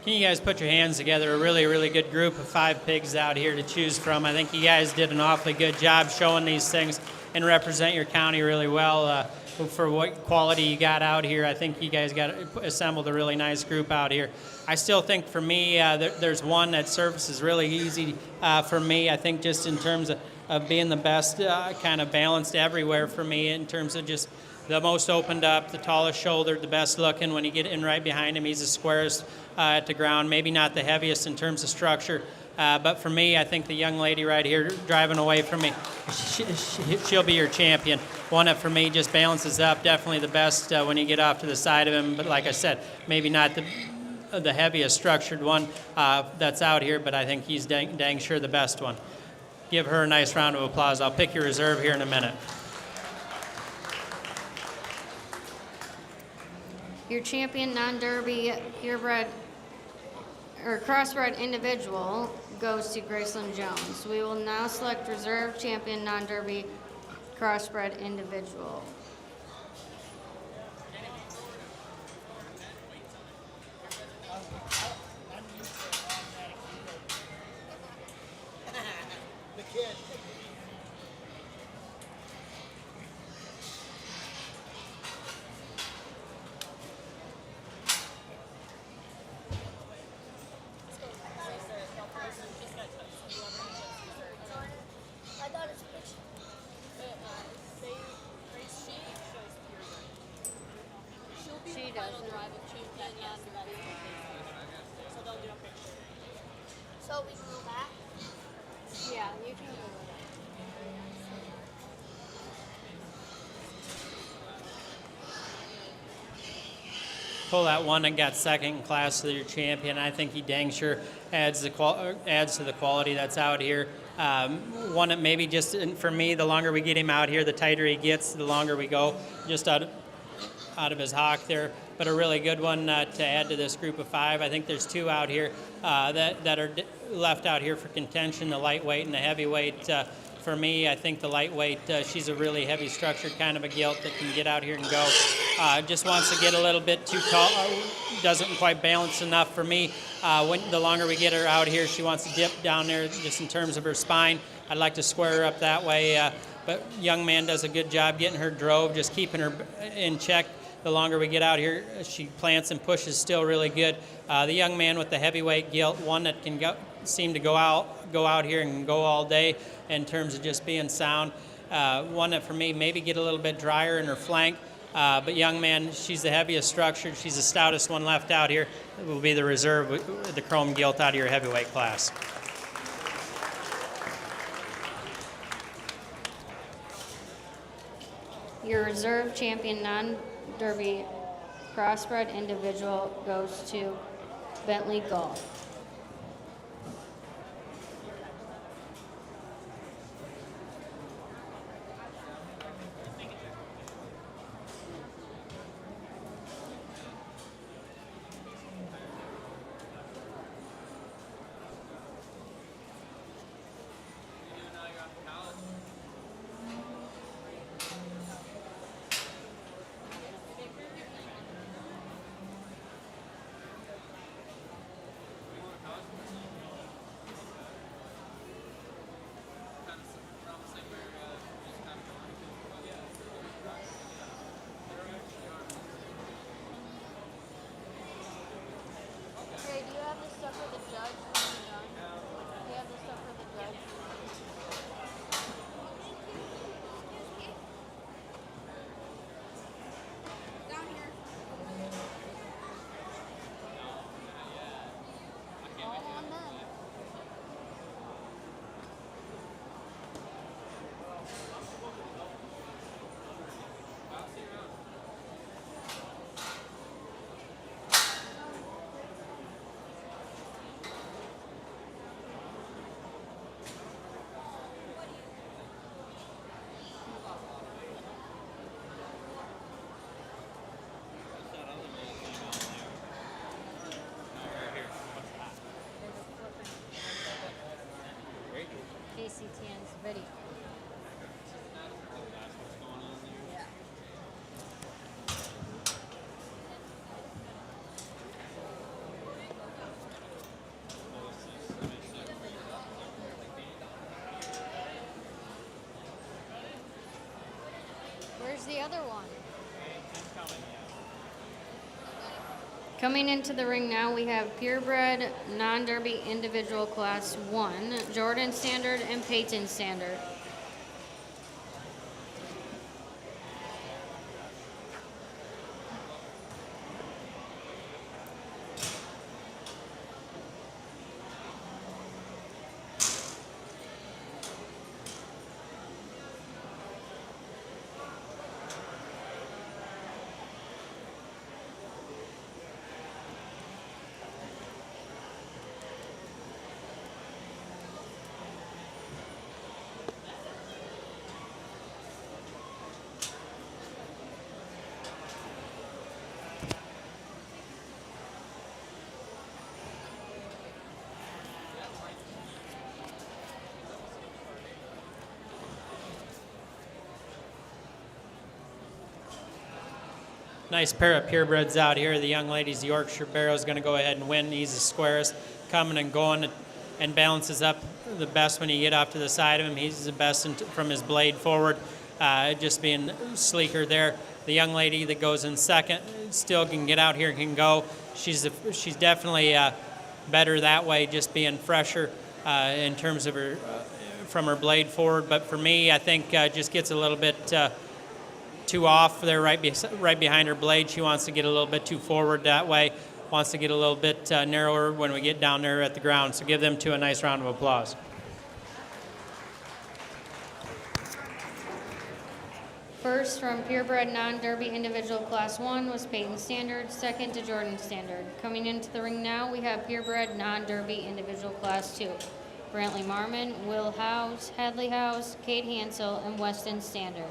Can you guys put your hands together? A really, really good group of 5 pigs out here to choose from. I think you guys did an awfully good job showing these things and represent your county really well. For what quality you got out here, I think you guys got assembled a really nice group out here. I still think for me, there's one that surfaces really easy for me. I think just in terms of being the best, kind of balanced everywhere for me in terms of just the most opened up, the tallest shouldered, the best looking. When you get in right behind him, he's the squarest at the ground, maybe not the heaviest in terms of structure. But for me, I think the young lady right here driving away from me, she'll be your champion. One that for me just balances up, definitely the best when you get off to the side of him. But like I said, maybe not the heaviest structured one that's out here, but I think he's dang sure the best one. Give her a nice round of applause. I'll pick your reserve here in a minute. Your champion non-derby purebred or crossbred individual goes to Graceland Jones. We will now select reserve champion non-derby crossbred individual. I thought it's picture. She does. So we can go back. Yeah, you can go. pull that one that got second in class to your champion. I think he dang sure adds to the quality that's out here. One that maybe just, for me, the longer we get him out here, the tighter he gets, the longer we go just out of his hock there. But a really good one to add to this group of 5. I think there's 2 out here that are left out here for contention, the lightweight and the heavyweight. For me, I think the lightweight, she's a really heavy structured kind of a gilt that can get out here and go. Just wants to get a little bit too tall, doesn't quite balance enough for me. The longer we get her out here, she wants to dip down there just in terms of her spine. I'd like to square her up that way, but young man does a good job getting her drove, just keeping her in check. The longer we get out here, she plants and pushes still really good. The young man with the heavyweight gilt, one that can seem to go out here and go all day in terms of just being sound. One that for me maybe get a little bit drier in her flank, but young man, she's the heaviest structured. She's the stoutest one left out here. It will be the reserve, the chrome gilt out of your heavyweight class. Your reserve champion non-derby crossbred individual goes to Bentley Golf. Hey, do you have the stuff for the judge when you're done? Do you have the stuff for the judge? Down here. All on them. KCTN's video. Where's the other one? Coming into the ring now, we have purebred non-derby individual class 1, Jordan Standard and Peyton Standard. Nice pair of purebreds out here. The young lady's Yorkshire Barrow is going to go ahead and win. He's the squarest, coming and going, and balances up the best when you get off to the side of him. He's the best from his blade forward, just being sleeker there. The young lady that goes in second still can get out here and can go. She's definitely better that way, just being fresher in terms of her from her blade forward. But for me, I think just gets a little bit too off there right behind her blade. She wants to get a little bit too forward that way, wants to get a little bit narrower when we get down there at the ground. So give them two a nice round of applause. First from purebred non-derby individual class 1 was Peyton Standard, second to Jordan Standard. Coming into the ring now, we have purebred non-derby individual class 2. Brantley Marmon, Will House, Hadley House, Kate Hansel, and Weston Standard.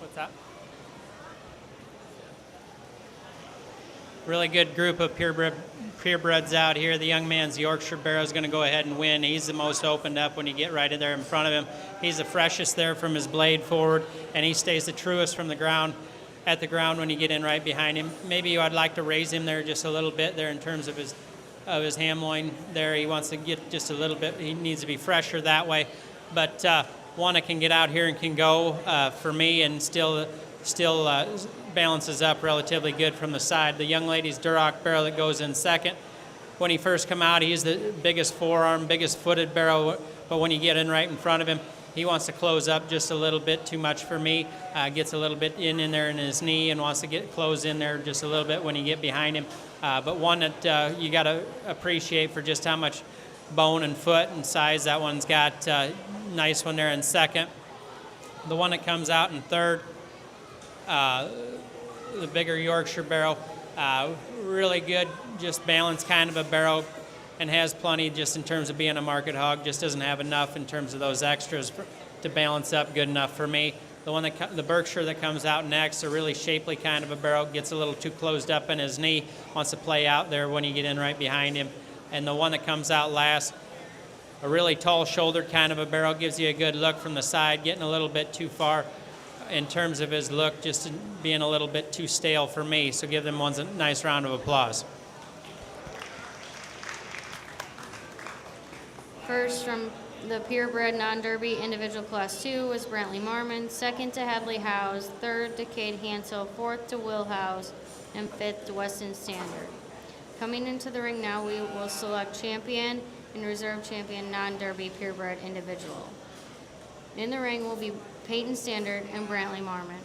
What's that? Really good group of purebreds out here. The young man's Yorkshire Barrow is going to go ahead and win. He's the most opened up when you get right in there in front of him. He's the freshest there from his blade forward, and he stays the truest from the ground at the ground when you get in right behind him. Maybe I'd like to raise him there just a little bit there in terms of his ham loin there. He wants to get just a little bit. He needs to be fresher that way. But one that can get out here and can go for me and still balances up relatively good from the side. The young lady's Duroc Barrow that goes in second. When he first come out, he's the biggest forearm, biggest footed barrow, but when you get in right in front of him, he wants to close up just a little bit too much for me. Gets a little bit in there in his knee and wants to get close in there just a little bit when you get behind him. But one that you got to appreciate for just how much bone and foot and size that one's got. Nice one there in second. The one that comes out in third, the bigger Yorkshire Barrow, really good, just balanced kind of a barrow, and has plenty just in terms of being a market hog. Just doesn't have enough in terms of those extras to balance up good enough for me. The one the Berkshire that comes out next, a really shapely kind of a barrow, gets a little too closed up in his knee, wants to play out there when you get in right behind him. And the one that comes out last, a really tall shoulder kind of a barrow, gives you a good look from the side, getting a little bit too far in terms of his look, just being a little bit too stale for me. So give them one a nice round of applause. First from the purebred non-derby individual class 2 was Brantley Marmon, second to Hadley Howes, third to Kate Hansel, fourth to Will Howes, and fifth to Weston Standard. Coming into the ring now, we will select champion and reserve champion non-derby purebred individual. In the ring will be Peyton Standard and Brantley Marmon.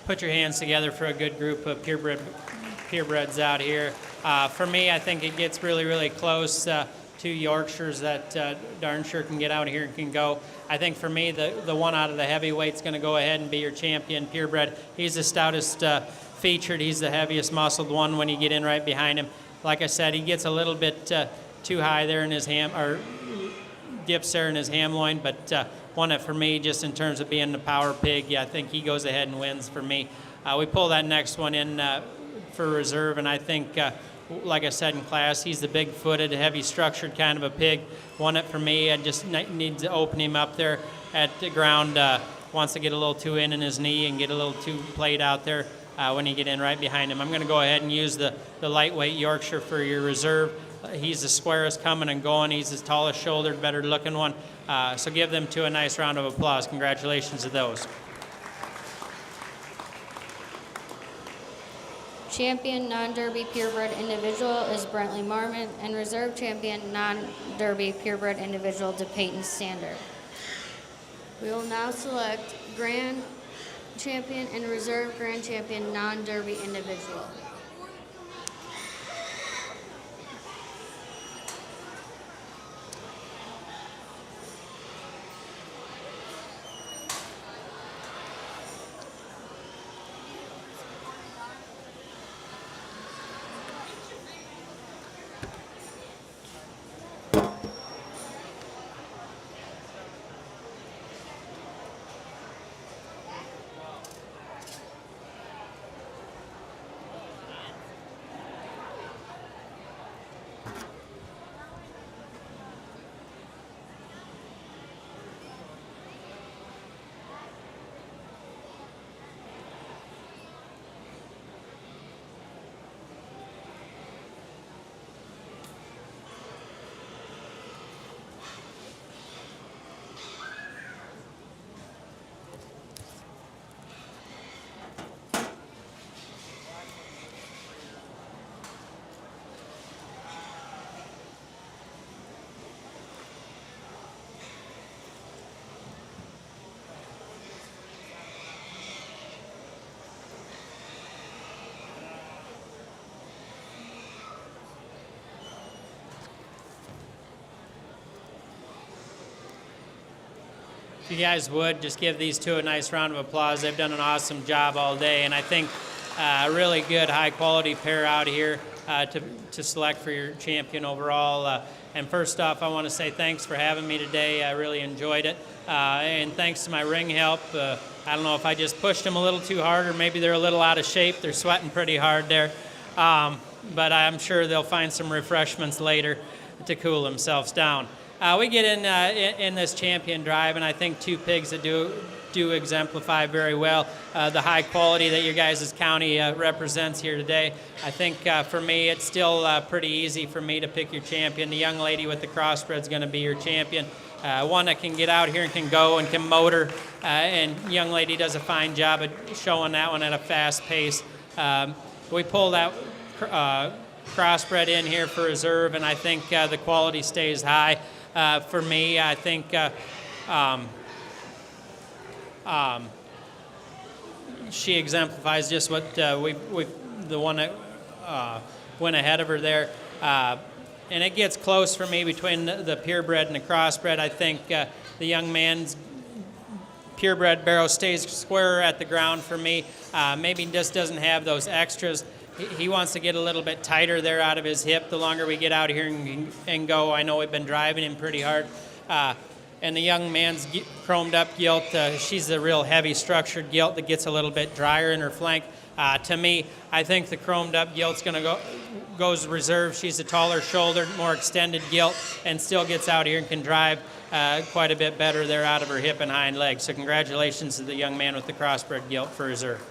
put your hands together for a good group of purebreds out here. For me, I think it gets really, really close. Two Yorkshires that darn sure can get out here and can go. I think for me, the one out of the heavyweights going to go ahead and be your champion purebred. He's the stoutest featured. He's the heaviest muscled one when you get in right behind him. Like I said, he gets a little bit too high there in his dips there in his ham loin, but one that for me, just in terms of being the power pig, yeah, I think he goes ahead and wins for me. We pull that next one in for reserve, and I think, like I said in class, he's the big-footed, heavy-structured kind of a pig. One that for me, I just need to open him up there at the ground. Wants to get a little too in his knee and get a little too played out there when you get in right behind him. I'm going to go ahead and use the lightweight Yorkshire for your reserve. He's the squarest coming and going. He's the tallest shouldered, better looking one. So give them two a nice round of applause. Congratulations to those. Champion non-derby purebred individual is Brentley Marmon, and reserve champion non-derby purebred individual to Peyton Standard. We will now select grand champion and reserve grand champion non-derby individual. If you guys would, just give these two a nice round of applause. They've done an awesome job all day, and I think a really good, high-quality pair out here to select for your champion overall. And first off, I want to say thanks for having me today. I really enjoyed it. And thanks to my ring help. I don't know if I just pushed them a little too hard, or maybe they're a little out of shape. They're sweating pretty hard there. But I'm sure they'll find some refreshments later to cool themselves down. We get in this champion drive, and I think two pigs that do exemplify very well the high quality that your guys' county represents here today. I think for me, it's still pretty easy for me to pick your champion. The young lady with the crossbred is going to be your champion. One that can get out here and can go and can motor, and young lady does a fine job of showing that one at a fast pace. We pull that crossbred in here for reserve, and I think the quality stays high. For me, I think she exemplifies just what the one that went ahead of her there. And it gets close for me between the purebred and the crossbred. I think the young man's purebred barrow stays squarer at the ground for me. Maybe just doesn't have those extras. He wants to get a little bit tighter there out of his hip the longer we get out here and go. I know we've been driving him pretty hard. And the young man's chromed up gilt, she's a real heavy structured gilt that gets a little bit drier in her flank. To me, I think the chromed up gilt's going to goes reserve. She's a taller shouldered, more extended gilt, and still gets out here and can drive quite a bit better there out of her hip and hind legs. So congratulations to the young man with the crossbred gilt for reserve.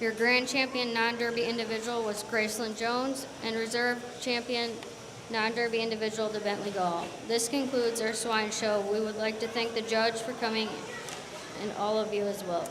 Your grand champion non-derby individual was Graceland Jones, and reserve champion non-derby individual to Bentley Gall. This concludes our swine show. We would like to thank the judge for coming and all of you as well.